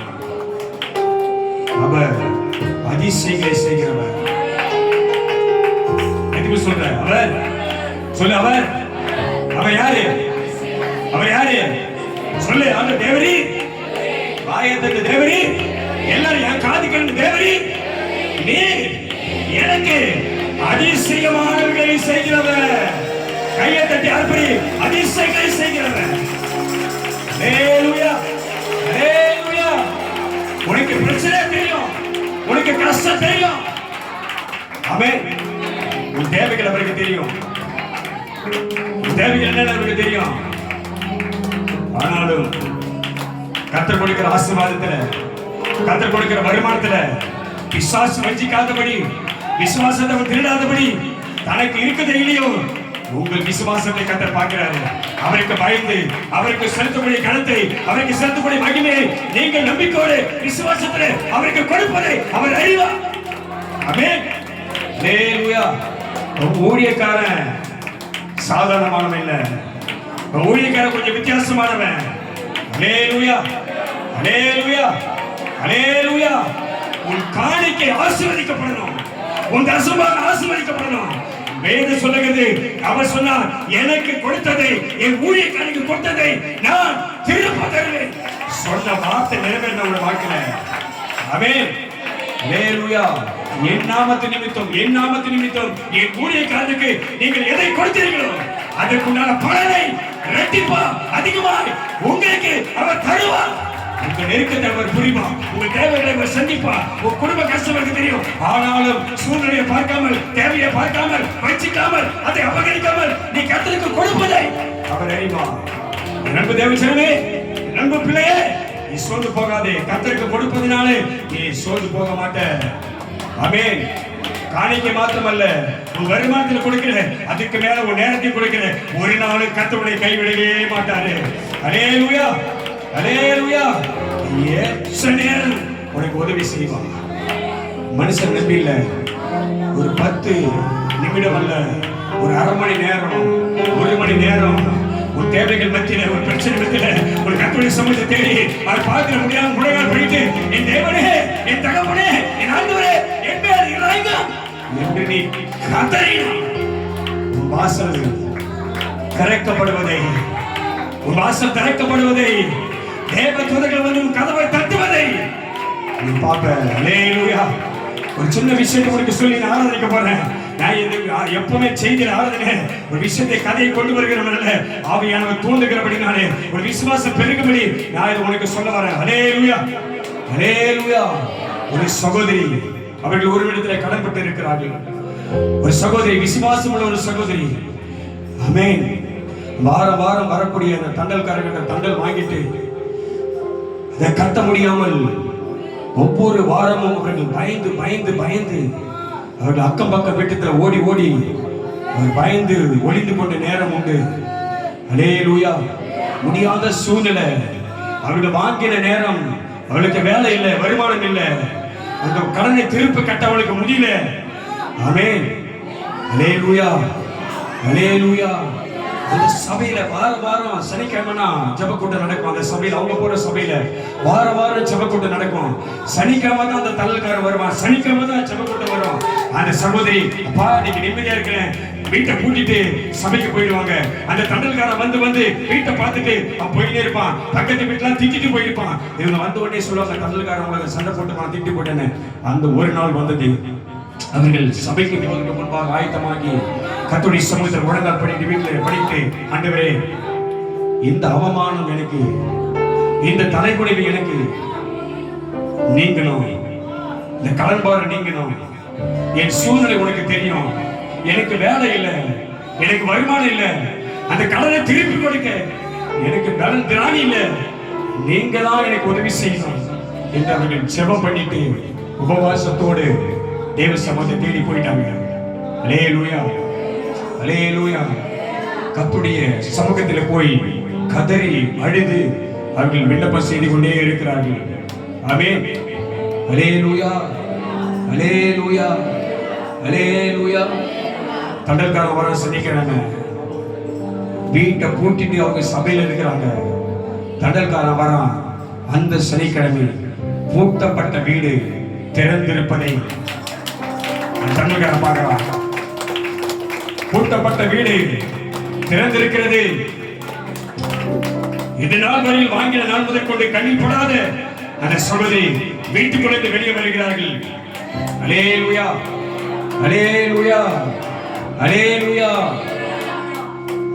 S1: அவர் அதிசயங்களை செய்கிறவர். எதுக்கு சொல்ற? அவர் சொல்லு. அவர் யாரு? அவர் யாரு? சொல்லு. அந்த தேவரி, வாயத்தட்டு தேவரி, எல்லாரும் என் காது கேட்டு தேவரி, நீ எனக்கு அதிசயமானவர்களை செய்கிறவர். கையை தட்டி அர்ப்பணி. அதிசயங்களை செய்கிறவர். ஹல்லேலூயா, ஹல்லேலூயா. உனக்கு பிரச்சனை தெரியும், உனக்கு கஷ்டம் தெரியும். ஆமென். உன் தேவைகள் அவருக்கு தெரியும். உன் தேவைகள் என்னன்னு அவருக்கு தெரியும். ஆனாலும் கர்த்தர் கொடுக்கிற ஆசீர்வாதத்துல, கர்த்தர் கொடுக்கிற வருமானத்துல பிசாசு வஞ்சிக்காதபடி, விசுவாசத்தை திருடாதபடி, தனக்கு இருக்குது இல்லையோ உங்கள் விசுவாசத்தை கர்த்தர் பார்க்கிறாரு. அவருக்கு பயந்து, அவருக்கு செலுத்தக்கூடிய கணத்தை, அவருக்கு செலுத்தக்கூடிய மகிமையை நீங்கள் நம்பிக்கையோடு விசுவாசத்தில் அவருக்கு கொடுப்பதை அவர் அறிவார். ஆமென். ஹல்லேலூயா. ஊழியக்காரன் சாதாரணமானவன் இல்ல, ஊழியக்காரன் கொஞ்சம் வித்தியாசமானவன். ஹல்லேலூயா, ஹல்லேலூயா, ஹல்லேலூயா. உன் காணிக்கை ஆசீர்வதிக்கப்படணும், உன் தசமபாகம் ஆசீர்வதிக்கப்படணும். வேதம் சொல்லுகிறது, அவர் சொன்னார், எனக்கு கொடுத்ததை, என் ஊழியக்காரனுக்கு கொடுத்ததை நான் திரும்ப தருவேன். சொன்ன வார்த்தை நிறைவேறின ஒரு வாழ்க்கையில. ஆமென். ஹல்லேலூயா. என் நாமத்து நிமித்தம், என் நாமத்து நிமித்தம் என் ஊழியக்காரனுக்கு நீங்கள் எதை கொடுத்தீர்களோ அதற்குண்டான பலனை இரட்டிப்பா அதிகமாக உங்களுக்கு அவர் தருவார். உங்க நெருக்கத்தை அவர் புரிவார், உங்க தேவைகளை அவர் சந்திப்பார். உங்க குடும்ப கஷ்டம் எனக்கு தெரியும், ஆனாலும் சூழ்நிலையை பார்க்காமல், தேவையை பார்க்காமல், வச்சிக்காமல், அதை அபகரிக்காமல் நீ கர்த்தருக்கு கொடுப்பதை அவர் அறிவார். நண்பு தேவச்சனே, நண்பு பிள்ளையே, நீ சோர்ந்து போகாதே. கர்த்தருக்கு கொடுப்பதினாலே நீ சோர்ந்து போக மாட்ட. ஆமென். காணிக்கை மாத்திரமல்ல, உன் வருமானத்தில் கொடுக்கிற, அதுக்கு மேல உன் நேரத்தை கொடுக்கிற, ஒரு நாள் கர்த்தருடைய கைவிடவே மாட்டாரு. ஹல்லேலூயா, ஹல்லேலூயா. நேரம் உனக்கு உதவி செய்வான். மனுஷன் நம்பி இல்ல, ஒரு 10 நிமிடம் அல்ல, ஒரு அரை மணி நேரம், 1 மணி நேரம் உன் தேவைகள் மத்தியில, ஒரு பிரச்சனை மத்தியில ஒரு கர்த்தருடைய சமூகத்தை தேடி அதை பார்க்க முடியாம முழங்கால் படிட்டு, என் தேவனே, என் தகப்பனே, என் ஆண்டவரே, என் பேர் இறைவன் என்று நீ கதறினாய். உன் வாசல் திறக்கப்படுவதை, உன் வாசல் திறக்கப்படுவதை, தேவ தூதர்கள் வந்து உன் கதவை தட்டுவதை நீ பாப்ப. ஹல்லேலூயா. ஒரு சின்ன விஷயத்தை உனக்கு சொல்லி நான் ஆராதிக்க போறேன். நான் எப்பவுமே செய்கிற ஆராதனை ஒரு விஷயத்தை, கதையை கொண்டு வருகிறவன் ஆவியானவர் தூண்டுகிறபடினாலே ஒரு விசுவாசம் பெருகும்படி நான் இதை உனக்கு சொல்ல வரேன். ஹல்லேலூயா, ஹல்லேலூயா. ஒரு சகோதரி, அவர்கள் ஒரு இடத்துல கடன்பட்டு இருக்கிறார்கள். ஒரு சகோதரி, விசுவாசம் உள்ள ஒரு சகோதரி. ஆமென். வாரம் வாரம் வரக்கூடிய அந்த தண்டல்காரர்கள் தண்டல் வாங்கிட்டு அதை கட்ட முடியாமல் ஒவ்வொரு வாரமும் அவர்கள் பயந்து பயந்து பயந்து அவர்கள் அக்கம் பக்கம் வீட்டத்தில் ஓடி ஓடி அவர் பயந்து ஒளிந்து கொண்ட நேரம் உண்டு. ஹல்லேலூயா. முடியாத சூழ்நிலை, அவர்கள் வாங்கின நேரம், அவளுக்கு வேலை இல்லை, வருமானம் இல்லை, அந்த கடனை திருப்பி கட்ட அவளுக்கு முடியல. ஆமென். ஹல்லேலூயா, ஹல்லேலூயா. அந்த சபையில வாரம் சனிக்கிழமைனா ஜெபக்கூட்டம் நடக்கும். அந்த சபையில, அவங்க போற சபையில வாரம் ஜெபக்கூட்டம் நடக்கும். சனிக்கிழமை தான் அந்த தள்ளல்காரன் வருவான், சனிக்கிழமை தான் ஜெபக்கூட்டம் வரும். அந்த சகோதரி, அப்பா நீங்க நிம்மதியா இருக்கிறேன், வீட்டை கூட்டிட்டு சபைக்கு போயிடுவாங்க. அந்த தண்டல்காரன் வந்து வீட்டை பார்த்துட்டு அவன் போயிட்டே இருப்பான். பக்கத்து வீட்டுலாம் திட்டிட்டு போயிருப்பான். இவங்க வந்த உடனே சொல்லுவாங்க, தண்டல்காரன் சண்டை போட்டுப்பான், திட்டி போட்டேன்னு. அந்த ஒரு நாள் வந்தது, அவர்கள் சபைக்கு போவதற்கு முன்பாக ஆயத்தமாகி கர்த்தருடைய சமூகத்தில் முழங்கால் படிட்டு வீட்டில் படித்து, ஆண்டவரே இந்த அவமானம் எனக்கு, இந்த தலைகுனிவு எனக்கு நீங்கணும், இந்த கடன்பாடு நீங்கணும், என் சூழ்நிலை உனக்கு தெரியும், எனக்கு வேலை இல்லை, எனக்கு வருமானம் இல்லை, அந்த கடனை திருப்பி கொடுக்க எனக்கு பலன் திராணி இல்ல, நீங்க தான் எனக்கு உதவி செய்யணும் என்று அவர்கள் ஜெபம் பண்ணிட்டு உபவாசத்தோடு தேவ சமூகத்தை தேடி போயிட்டாங்க. அல்லேலூயா, அல்லேலூயா. கர்த்தருடைய சமூகத்தில் போய் கதறி அழுது அவர்கள் விண்ணப்பம் செய்து கொண்டே இருக்கிறார்கள். ஆமென். அல்லேலூயா, அல்லேலூயா, அல்லேலூயா. தண்டல்காரன் வர சந்திக்கிறாங்க. வீட்டை பூட்டிட்டு அவங்க சபையில் இருக்கிறாங்க. தண்டல்காரன் வரான். அந்த சனிக்கிழமை பூட்டப்பட்ட வீடு திறந்திருப்பதை தண்டல்காரன் பார்க்கிறான். பூட்டப்பட்ட வீடு திறந்திருக்கிறது. இது நாள் வரையில் வாங்கின நாள் முதல் கொண்டு கண்ணில் படாத அந்த சகோதரி வீட்டுக்குள்ளே வெளியே வருகிறார்கள். அல்லேலூயா, அல்லேலூயா, அல்லேலூயா.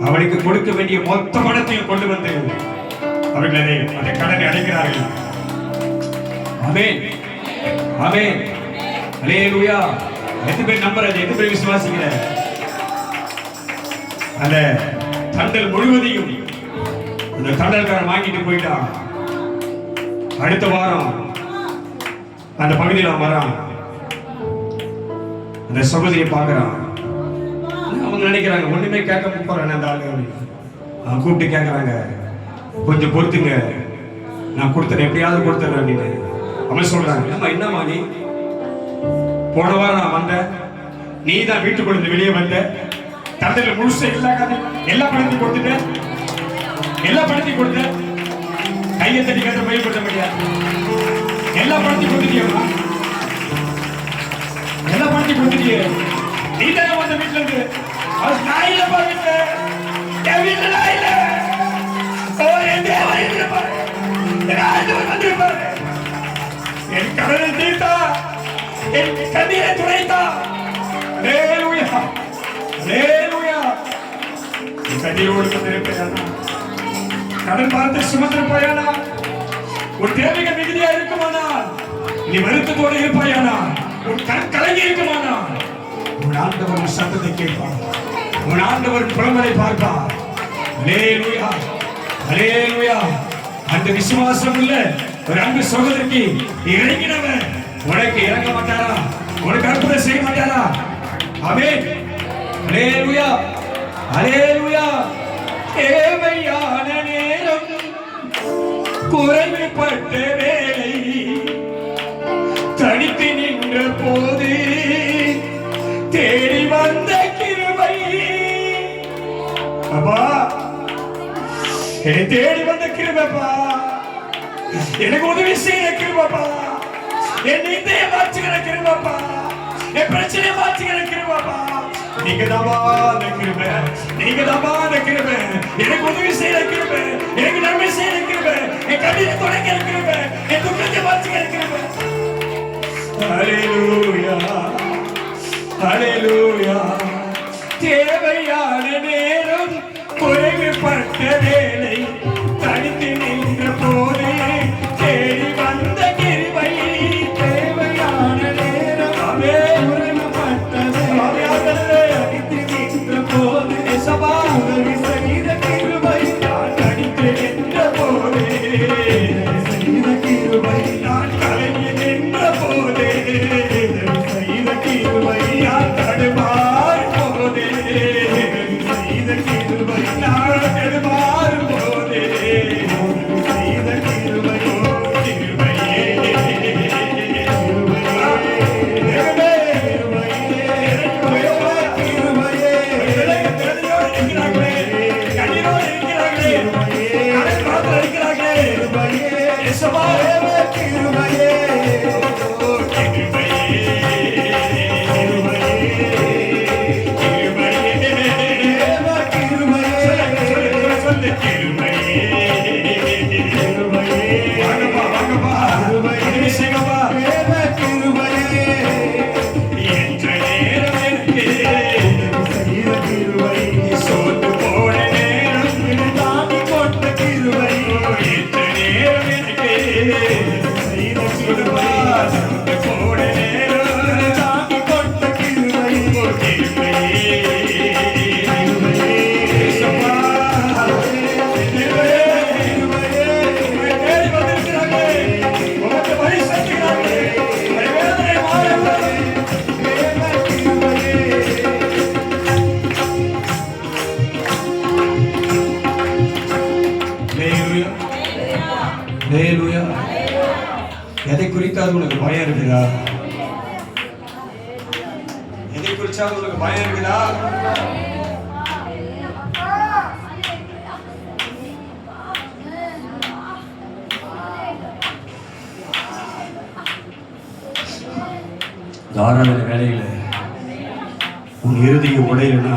S1: அவளுக்கு கொடுக்க வேண்டிய மொத்த பணத்தையும் கொண்டு வந்து அவர்கள் அந்த கடனை அடைக்கிறார்கள். ஆமென், ஆமென், அல்லேலூயா. எது பேர் நம்புறது, எது பேர் விசுவாசிக்கிற? அந்த தண்டல் முழுவதையும் அந்த தண்டல்காரன் வாங்கிட்டு போயிட்டான். அடுத்த வாரம் அந்த பகுதியில் வரான். அந்த சகோதரியை பார்க்கிறான். அவங்க நினைக்கிறாங்க ஒண்ணுமே கேட்க போறாங்க. அந்த ஆளுங்க அவன் கூப்பிட்டு கேட்கறாங்க, கொஞ்சம் பொறுத்துங்க, நான் கொடுத்துறேன், எப்படியாவது கொடுத்துறேன் அப்படின்னு. அவன் சொல்றாங்க, அம்மா என்னம்மா நீ போன வாரம் நான் வந்தேன், நீ தான் வீட்டுக்குள்ள வெளியே வந்த, தந்தையில முழுச எல்லா பணத்தையும் கொடுத்துட்ட, எல்லா பணத்தையும் கொடுத்த, கையை தட்டி கேட்ட பயிர் கொடுத்த முடியாது, எல்லா பணத்தையும் கொடுத்துட்டியம்மா, எல்லா பணத்தையும் கொடுத்துட்டியே, நீ தானே வந்த வீட்டுல இருந்து. நான் இல்ல பாருங்க, என் வீட்டுல நான் இல்ல, என் தேவன் இருப்பாரு, வந்திருப்பாரு, என் கடனை தீர்த்தா, என் கண்ணீரை துடைத்தா. அல்லேலூயா, அல்லேலூயா. கண்ணீரோடு வந்திருப்பேனா, கடன் பார்த்து சுமந்திருப்பாயானா, உன் தேவைகள் மிகுதியா இருக்குமானா, நீ வருத்தத்தோடு இருப்பாயானா, உன் கண் கலங்கி இருக்குமானா, உன் ஆண்டவர் சத்தத்தை கேட்பார், உன் ஆண்டவர் புலம்பலை பார்ப்பார். அல்லேலூயா, அல்லேலூயா. அந்த விசுவாசம் உள்ள ஒரு அன்பு சகோதரிக்கு இறங்கினவர் உனக்கு இறங்க மாட்டாரா? உனக்கு அற்புதம் செய்ய மாட்டாரா? ஆமென், அல்லேலூயா, அல்லேலூயா. தேவையான நேரம், குறைவுபட்ட வேளை, தனித்து நின்ற போது தேடி வந்த கிருபை. அப்பா, என்னை தேடி வந்த கிருபைப்பா, எனக்கு உதவி செய்ய கிருபைப்பா, என் இதய மாற்றுகிற கிருபைப்பா, என் பிரச்சனை மாற்றுகிற கிருபைப்பா. நீங்க தான் அந்த கிருபை, நீங்க தான் அந்த கிருபை, எனக்கு உதவி செய்யற கிருபை, எனக்கு நன்மை செய்யற கிருபை, என் கண்ணீரை தொடங்கிற கிருபை, என் துக்கத்தை மாற்றுகிற கிருபை. அல்லேலூயா, அல்லேலூயா. தேவையான நேரம், குறைவுபட்ட வேளை, தனித்து நின்ற போது தேடி வந்த கிருபை. தேவையான நேரம், குறைவுபட்ட வேளை, தனித்து நின்ற போது சபா உதவி செய்த கிருபை. நான் தனித்து நின்ற போது செய்த கிருபை, நான் கலங்கி நின்ற போது செய்த கிருபை, நான் தடுமாறும் போது செய்த கிருபை, நான் தடுமாறும் போது செய்த கிருபை. கிருபையே, ஹல்லேலூயா. எதை குறித்தாவது உனக்கு பயம் இருக்குதா? எதை குறிச்சாவது உனக்கு பயம் இருக்குதா? ஆராதனை வேலையில உன் இருதயம் உடையலனா,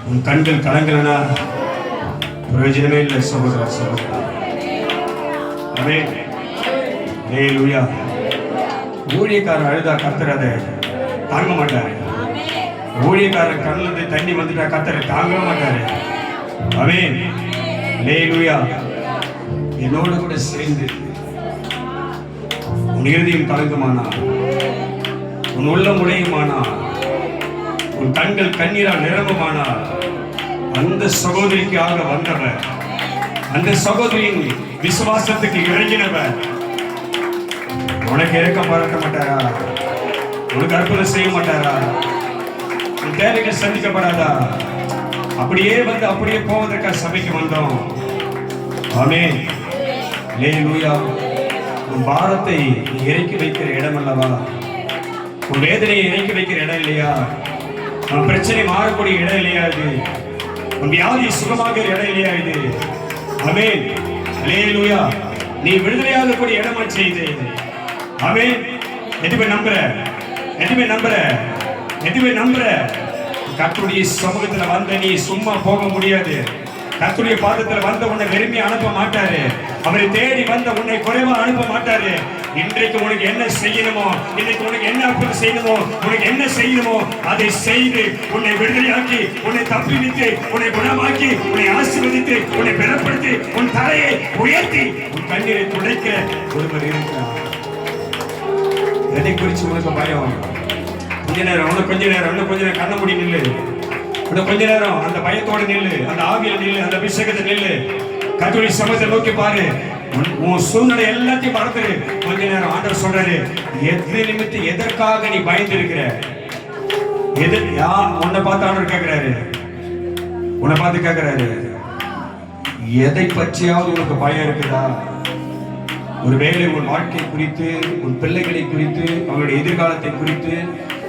S1: உன் கண்கள் கலங்கலனா பிரயோஜனமே இல்லை சகோதரா, சகோதரா. ஆமென். ஹல்லேலூயா. ஊழியக்காரன் அழுதா கர்த்தர் அதை தாங்க மாட்டாரு. ஊழியக்காரன் கண்ணுல இருந்து தண்ணி வந்துட்டா கர்த்தர் தாங்க மாட்டாரு. ஆமென். ஹல்லேலூயா. என்னோட கூட சேர்ந்து உன் இருதயம் கலங்குமானா, உன் உள்ளம் உடையுமானா, உன் கண்கள் கண்ணீரால் நிரம்புமானா, அந்த சகோதரிக்காக வந்தவர், அந்த சகோதரியின் விசுவாசத்துக்கு இறங்கினவர் உனக்கு இரக்கம் பாராட்ட மாட்டாரா? உனக்கு அற்புதம் செய்ய மாட்டாரா? உன் தேவைகள் சந்திக்கப்படாதா? அப்படியே வந்து அப்படியே போவதற்காக சபைக்கு வந்தோம். ஆமென். ஹல்லேலூயா. உன் பாரத்தை நீ இறக்கி வைக்கிற இடம் அல்லவா? உன் வேதனையை இறக்கி வைக்கிற இடம் இல்லையா? உன் பிரச்சனை மாறக்கூடிய இடம் இல்லையா? இது உன் வியாதி சுகமாகிற இடம் இல்லையா? இது ஆமென். ஹல்லேலூயா. நீ விடுதலையாகக்கூடிய இடமா செய்து. ஆமென். எதுவே நம்புற, எதுவே நம்புற, எதுவே நம்புற. கர்த்தருடைய சமூகத்துல வந்த நீ சும்மா போக முடியாது. கர்த்தருடைய பாதத்துல வந்த உன்னை விரும்பி அனுப்ப மாட்டாரு. அவரை தேடி வந்த உன்னை குறைவா அனுப்ப மாட்டாரு. இன்றைக்கு உனக்கு என்ன செய்யணுமோ, இன்னைக்கு உனக்கு என்ன அற்புதம் செய்யணுமோ, உனக்கு என்ன செய்யணுமோ அதை செய்து உன்னை விடுதலையாக்கி, உன்னை தப்பிவித்து, உன்னை குணமாக்கி, உன்னை ஆசீர்வதித்து, உன்னை பலப்படுத்தி, உன் தலையை உயர்த்தி, உன் கண்ணீரை துடைக்க ஒருவர் இருக்கிறார். எதை குறித்து உனக்கு பயம்? கொஞ்ச நேரம், இன்னும் கொஞ்ச நேரம், இன்னும் கொஞ்ச நேரம் கண்ண மூடி நில்லு. இன்னும் கொஞ்ச நேரம் அந்த பயத்தோட நில்லு, அந்த ஆவியில நில்லு, அந்த அபிஷேகத்தை நில்லு. கர்த்தருடைய சமூகத்தை நோக்கி பாரு. உன் சூழ்நிலை எல்லாத்தையும் மறந்துரு. கொஞ்ச நேரம் ஆண்டவர் சொல்றாரு, எது நிமித்தம் எதற்காக நீ பயந்து இருக்கிற? உன்னை பார்த்து ஆண்டவர் கேட்கிறாரு, உன்னை பார்த்து கேட்கிறாரு, எதை பற்றியாவது உனக்கு பயம் இருக்குதா? ஒருவேளை உன் வாழ்க்கை குறித்து, உன் பிள்ளைகளை குறித்து, அவங்களுடைய எதிர்காலத்தை குறித்து,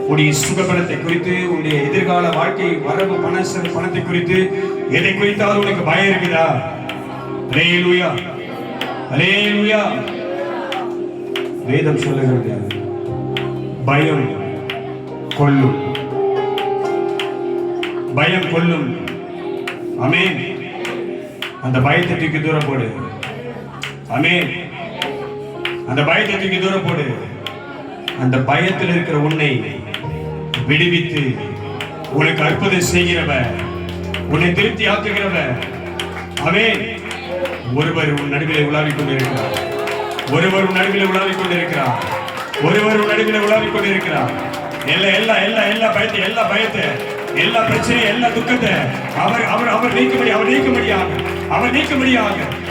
S1: உன்னுடைய சுகபலத்தை குறித்து, உன்னுடைய எதிர்கால வாழ்க்கை வரவு பணத்தை குறித்து எதை குறித்தாவது உனக்கு பயம் இருக்குதா? ஹல்லேலூயா. ஹல்லேலூயா. வேதம் சொல்லுகிறது, பயம் கொல்லும், பயம் கொல்லும். ஆமென். அந்த பயத்தை தூக்கி தூரம் போடு. ஆமென். அந்த பயத்தை தூக்கி தூரம் போடு. அந்த பயத்தில் இருக்கிற உன்னை விடுவித்து உனக்கு அற்புதம் செய்கிறவர், உன்னை திருப்தி ஆக்குகிறவர். ஆமென். ஒருவர் உன் நடுவிலே உலாவிக் கொண்டிருக்கிறார். ஒருவர் உன் நடுவிலே உலாவிக் கொண்டிருக்கிறார். ஒருவர் உன் நடுவிலே உலாவிக் கொண்டிருக்கிறார். எல்லா பயத்தை, எல்லா பிரச்சனையும், எல்லா துக்கத்தை அவர் நீக்க முடியாது.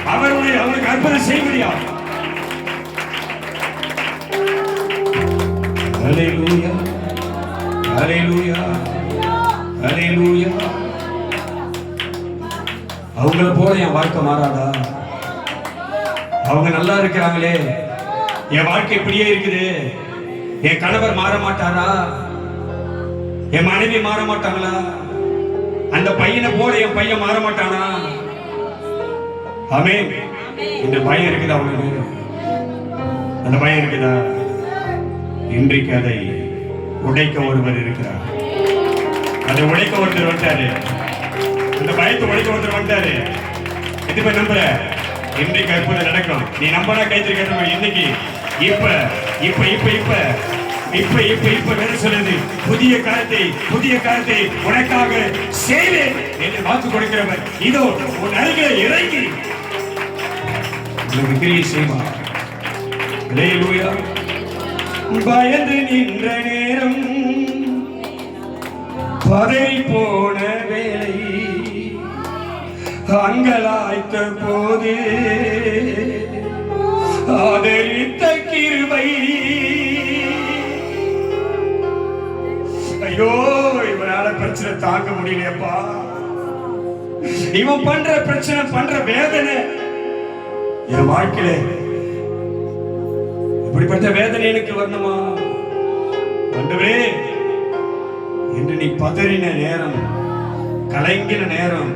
S1: அவருக்கு அற்புதம் செய்ய முடியாது. ஹல்லேலூயா. ஹல்லேலூயா. ஹல்லேலூயா. அவங்கள போல என் வாழ்க்கை மாறாதா? அவங்க நல்லா இருக்கிறாங்களே, என் வாழ்க்கை இப்படியே இருக்குது. என் கணவர் மாற மாட்டாரா? என் மனைவி மாற மாட்டாங்களா? அந்த பையனை போல என் பையன் மாற மாட்டானா? ஆமென். இந்த பயம் இருக்குதா அவங்களுக்கு? அந்த பயம் இருக்குதா? இன்றைக்கு அதை உடைக்க ஒருவர் இருக்கிறார். அதை உடைக்க ஒருத்தர் வந்துட்டாரு. இந்த பயத்தை உடைக்க ஒருத்தர் வந்துட்டாரு. எதுவுமே நம்புற, இன்றைக்கு அற்புதம் நடக்கும். நீ நம்பனா கைத்திருக்க. இன்னைக்கு இப்ப வேறு சொல்லுது, புதிய காலத்தை உனக்காக செய்வேன் என்று வாக்கு கொடுக்கிறவர் இதோ உன் அருகே இறங்கி உனக்கு கிரியை செய்வார். ஹல்லேலூயா. பயந்து நின்ற நேரம், பதறி போன வேளை, அங்கலாய்த்த போது ஆதரித்த கிருபை. ஐயோ, இவனால பிரச்சனை தாங்க முடியலையப்பா. இவன் பண்ற பிரச்சனை, பண்ற வேதனை, என் வாழ்க்கையில இப்படிப்பட்ட வேதனை எனக்கு வரணுமா ஆண்டவரே என்று நீ பதறின நேரம், கலங்கின நேரம்,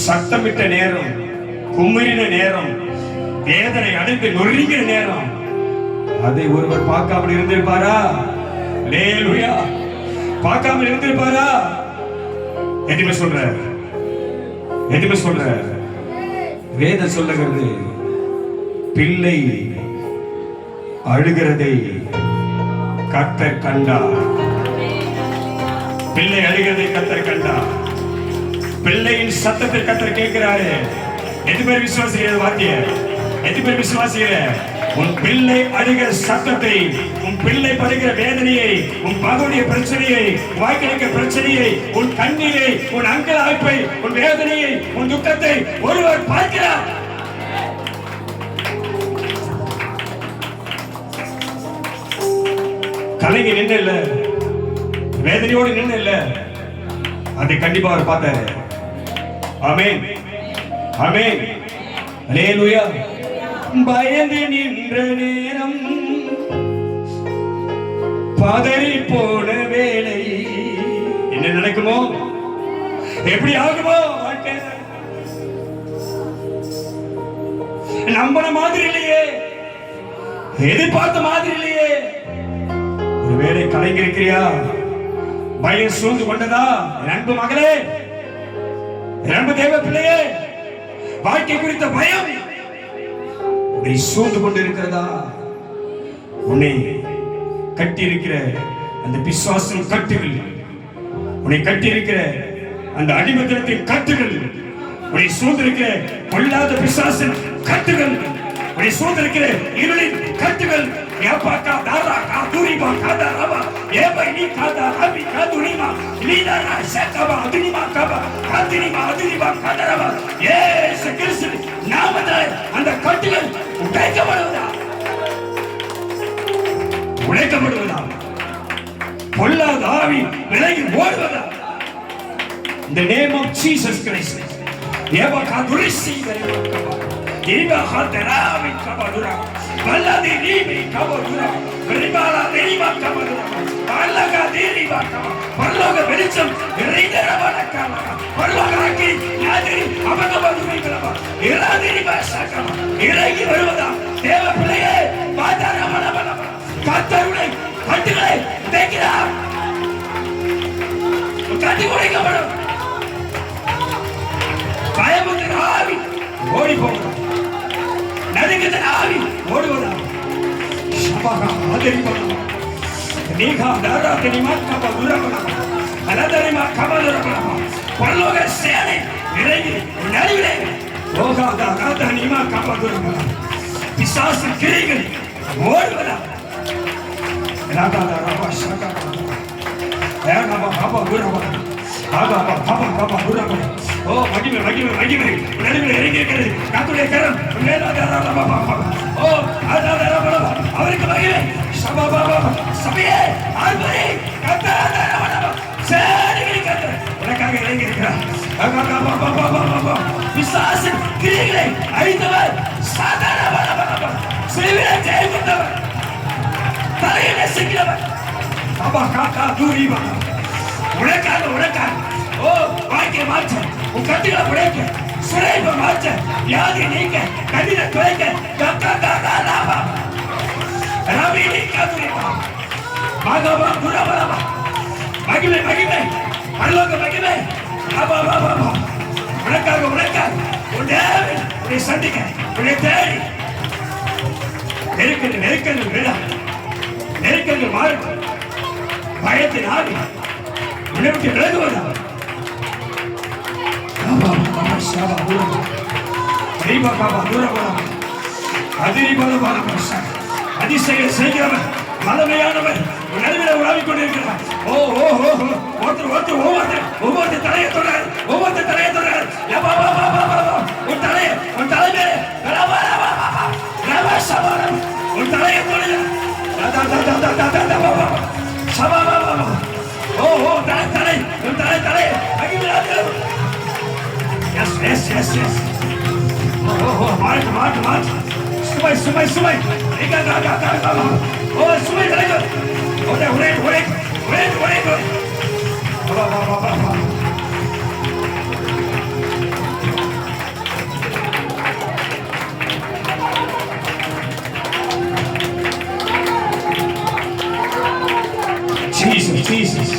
S1: சத்தமிட்ட நேரம், கும்மிரின நேரம், வேதனை அடைந்து நொறுங்கிற நேரம், அதை ஒருவர் பார்க்காமல் இருந்திருப்பாரா? அல்லேலூயா. பார்க்காமல் இருந்திருப்பாரா? எதுவுமே சொல்ற வேதம் சொல்லுகிறது, பிள்ளை அழுகிறதை கர்த்தர் கண்டார். பிள்ளை அழுகிறதை கர்த்தர் கண்டார். பிள்ளையின் சத்தத்தை கர்த்தர் கேட்கிறாரு. எது பேர் விசுவாசிக்கிற வார்த்தைய? எது பேர் விசுவாசிக்கிற? உன் பிள்ளை அழுகிற சத்தத்தை, உன் பிள்ளை படுகிற வேதனையை, உன் மகனுடைய பிரச்சனையை, வாழ்க்கைய பிரச்சனையை, உன் கண்ணீரை, உன் அங்கலாய்ப்பை, உன் வேதனையை, உன் துக்கத்தை ஒருவர் பார்க்கிறார். கலங்கி நின்று இல்ல, வேதனையோடு நின்று இல்ல, அதை கண்டிப்பா அவர் பார்த்தாரு. ஆமென், ஆமென், அல்லேலூயா. பயந்து நின்ற நேரம், பதறி போன வேளை, என்ன நடக்குமோ, எப்படி ஆகுமோ வாழ்க்கை, நம்பின மாதிரி இல்லையே, எதிர்பார்த்த மாதிரி இல்லையே. ஒருவேளை கலங்கி இருக்கிறியா? பயம் சூழ்ந்து கொண்டதா? என் அன்பு மகளே, என் அன்பு தேவ பிள்ளையே, வாழ்க்கை குறித்த பயம் உன்னை சூழ்ந்து கொண்டு இருக்கிறதா? உன்னை கட்டி இருக்கிற அந்த பிசாசின் கட்டுகள், உன்னை கட்டி இருக்கிற அந்த அடிமத்தனத்தின் கட்டுகள், உன்னை சூழ்ந்திருக்கிற கொள்ளாத பிசாசின் கட்டுகள், உன்னை சூழ்ந்திருக்கிற இருளின் கட்டுகள், ஏபாக்கா தாராக்கா துரிமா காதாரவா ஏபைனி காதாரவி காதுரிமா லீதாரா சகவா அதுனிமா கவா காதுனிமா அதுனிமா காதாரவா இயேசு கிறிஸ்து நாமத்தில் அந்த கட்டுகள் உடைக்கப்படுவதா, உடைக்கப்படுவதா, பொல்லாத ஆவி விலகி ஓடுவதா. In the name of Jesus Christ. ஏபாக்கா துரிசி கரிவா Diba hateravi kabadura, baladi ribi kabadura, beribala deriva kabadura, balaga deriva kabadura, balaga bericham, beridera balakala, balaga aki, yadiri, abagabaduri kalaba, iradiri basakala, iragi berubada, deva pillaye, badara balabala, kattarulai, kattilai, dekira, kattikuri kabadu, bayamudra avi, odi poguda. நதிகத ஆவி ஓடுவதா, ஷபகா அதரிபா நீகா தாராதனி மாக்கப துரபலா அலதரி மாக்கப துரபலா பரலோக சேனை இறங்கி நடுவிலே ஓகா தாராதனி மாக்கப துரபலா பிசாசு கிரிகள் ஓடுவதா. ராகாதா ரபா ஷகா ஏகபா கபா துரபலா ஆகாபா கபா கபா துரபலா. ஓ மகிமை மகிமை மகிமை நடுவில் இறங்கி இருக்கிறது கர்த்தருடைய கரம். ஓ ஆதாரபல அவருக்கு மகிமை. சபபப சபையே ஆர்ப்பரி கர்த்தராதரபல சேரிகளை கர்த்தர் உனக்காக இறங்கி இருக்கிறார். அகபபபபபப பிசாசு கிரிகளை அழித்தவர் சாதாரணபல சிலுவையை ஜெயித்தவர் தலையை நசுக்கினவர். அபா காக்கா தூரிபா உனக்காக ஓ வாழ்க்கையை மாற்ற, உன் கட்டுகளை உடைக்க, சிறைப்பை மாற்ற, வியாதி நீக்க, கடின துளைக்க, மகிமை மகிமை பரலோக மகிமை. உனக்காக உன் தேவை உன்னை சந்திக்க, உன்னை தேடி நெருக்கங்கள் விழா, நெருக்கங்கள் மாறும், பயத்தின் ஆவி உன்னை விட்டு விலகுவதா. அதிசய செய்கிறவர், வல்லமையானவர் நடுவில் உலாவிக் கொண்டிருக்கிறார். ஓ ஓ ஓ ஒவ்வொரு தலையை தொடர், ஒவ்வொரு தலையை தொடர். உன் தலையை உன் தலைமையிலே உன் தலையை தொடர். ஓ ஓ தலை உன் தலை மகிழ்ச்சி. Yes, yes, yes, yes. மாட்டு மாட்டு மாட்டு சுமை சுமை சுமை ஓ சுமை விலகு ஒரே ஒரே ஒரே ஒரே ஒரே வா வா வா வா Jesus, Jesus.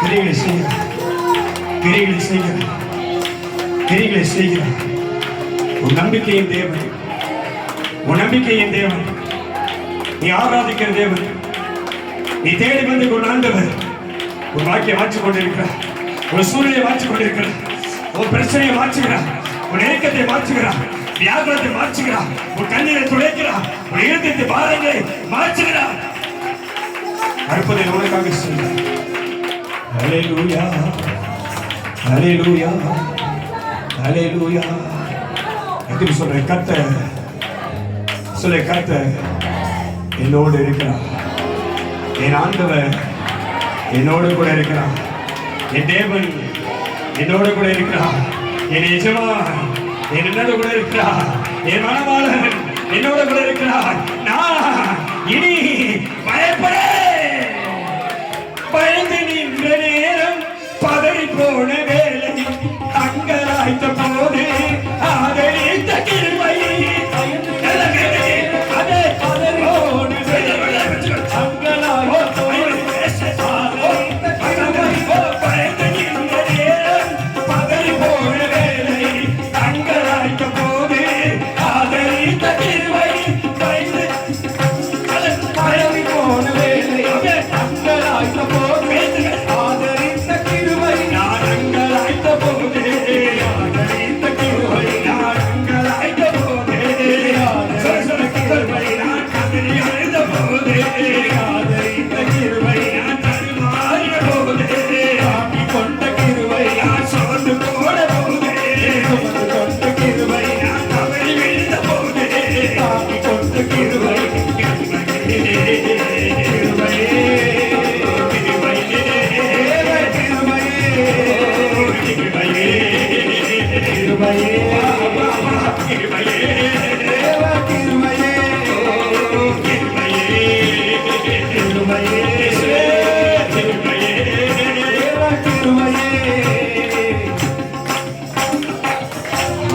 S1: கிரிகளை செய்கிறார், கிரிகளை செய்கிறார், கிரிகளை செய்கிறார். உன் நம்பிக்கையின் தேவன், உன் நம்பிக்கையின் தேவன், நீ ஆராதிக்கிற தேவன், நீ தேடி வந்து உன் ஆண்டவர் உன் வாழ்க்கையை மாற்றிக் கொண்டிருக்கிறார், உன் சூழ்நிலையை மாற்றிக் கொண்டிருக்கிறார், உன் பிரச்சனையை மாற்றுகிறார், உன் நெருக்கத்தை மாற்றுகிறார், வியாகுலத்தை மாற்றுகிறார், உன் கண்ணீரை துடைக்கிறார், உன் இருதயத்தை பாரங்களை மாற்றுகிறார். அற்புதை உனக்காக செய்கிறார். ஹல்லேலூயா, ஹல்லேலூயா, ஹல்லேலூயா. எப்படி சொல்ற கர்த்தர், சொல்ல கர்த்தர் என்னோடு இருக்கிறார், என் ஆண்டவர் என்னோடு கூட இருக்கிறார், என் தேவன் என்னோடு கூட இருக்கிறார், என் எஜமான் என்னோடு கூட இருக்கிறார், என் மணவாளன் என்னோடு கூட இருக்கிறார். நான் இனி பயப்பட பயந்து நின்ற நேரம் பதறி போன வேலை அங்கலாய்த்த போது ஆதரித்த கிருபை அதே பதறியோடு பயந்து நின்ற நேரம் பதறி போன வேலை அங்கலாய்த்த போது ஆதரித்த கிருபை பதறி போன வேலை அங்கலாய்த்த போது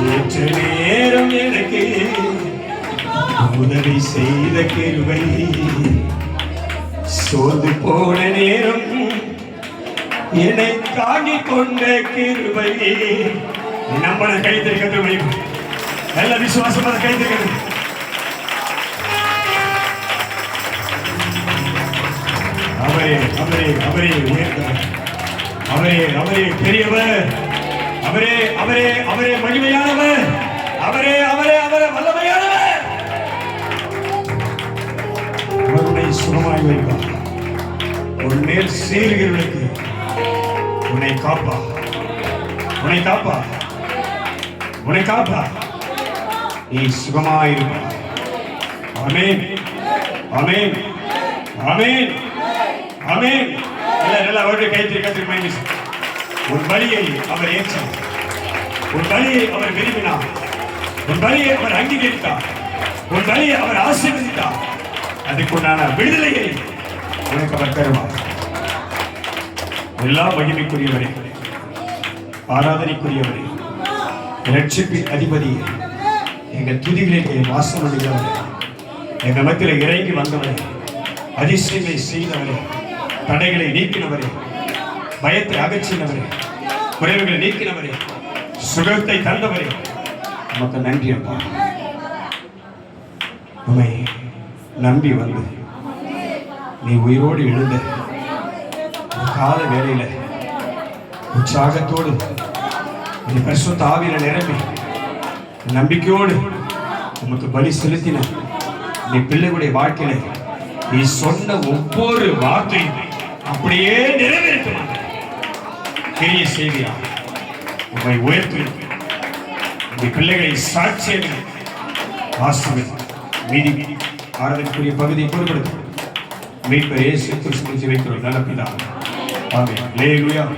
S1: நேரம் எனக்கு உதவி செய்த கிருபை சோர்ந்து போன நேரம் என்னை தாங்கிக் கொண்ட கிருபை. நம்மள கைத்திருக்கிறது நல்ல விசுவாசமாக கைத்திருக்கிறது. அவரே அவரே அவரே உயர்ந்தவர், அவரே அவரே பெரியவர், அவரே அவரே அவரே மகிமையானவர், அவரே அவரே அவரே வல்லமையானவர். உன்னை சுகமாய் வைப்பார், உன் மேல் சீறுகிறவர்களுக்கு உன்னை காப்பா, உன்னை காப்பா, உன்னை காப்பா, நீ சுகமாயிருப்பார். ஆமென், ஆமென், ஆமென், ஆமென். எல்லாரும் அவருடைய கைத்திற்கு மைனஸ். உன் பலியை அவர் ஏற்றார், உன் பலியை அவர் விரும்பினார், உன் பலியை அவர் அங்கீகரித்தார், உன் பலியை அவர் ஆசீர்வதித்தார். அதுக்குண்டான விடுதலையை உனக்கு அவர் தருவார். எல்லா மகிமைக்குரியவரே, ஆராதனைக்குரியவரே, ரட்சிப்பின் அதிபதியே, எங்கள் துதிகளிலே வாசம் அடைகிறவரே, எங்கள் மத்தியில் இறங்கி வந்தவரே, அதிசயங்களை செய்தவரே, தடைகளை நீக்கினவரே, பயத்தை அகற்றினவரே, குறைவுகளை நீக்கினவரே, சுகத்தை தந்தவரே, நமக்கு நன்றி அப்பா. உம்மை நம்பி வந்து நீ உயிரோடு எழுந்த கால வேளையில உற்சாகத்தோடு நீ பரிசுத்த ஆவியில நிரம்பி நம்பிக்கையோடு நமக்கு பலி செலுத்தின நீ பிள்ளைகளுடைய வாழ்க்கையில நீ சொன்ன ஒவ்வொரு வார்த்தையும் அப்படியே நிறைவேற்றுமா பெரிய செய்தியா உம்மை உயர்த்து இந்த பிள்ளைகளை சாட்சியங்கள் ஆசிரியர் மீதி ஆராதனைக்குரிய பகுதியை பொருட்படுத்தும் மீட்பர் இயேசு கிறிஸ்துவின் ஜெபத்தில் நல்ல பிதாவே. ஆமென். அல்லேலூயா.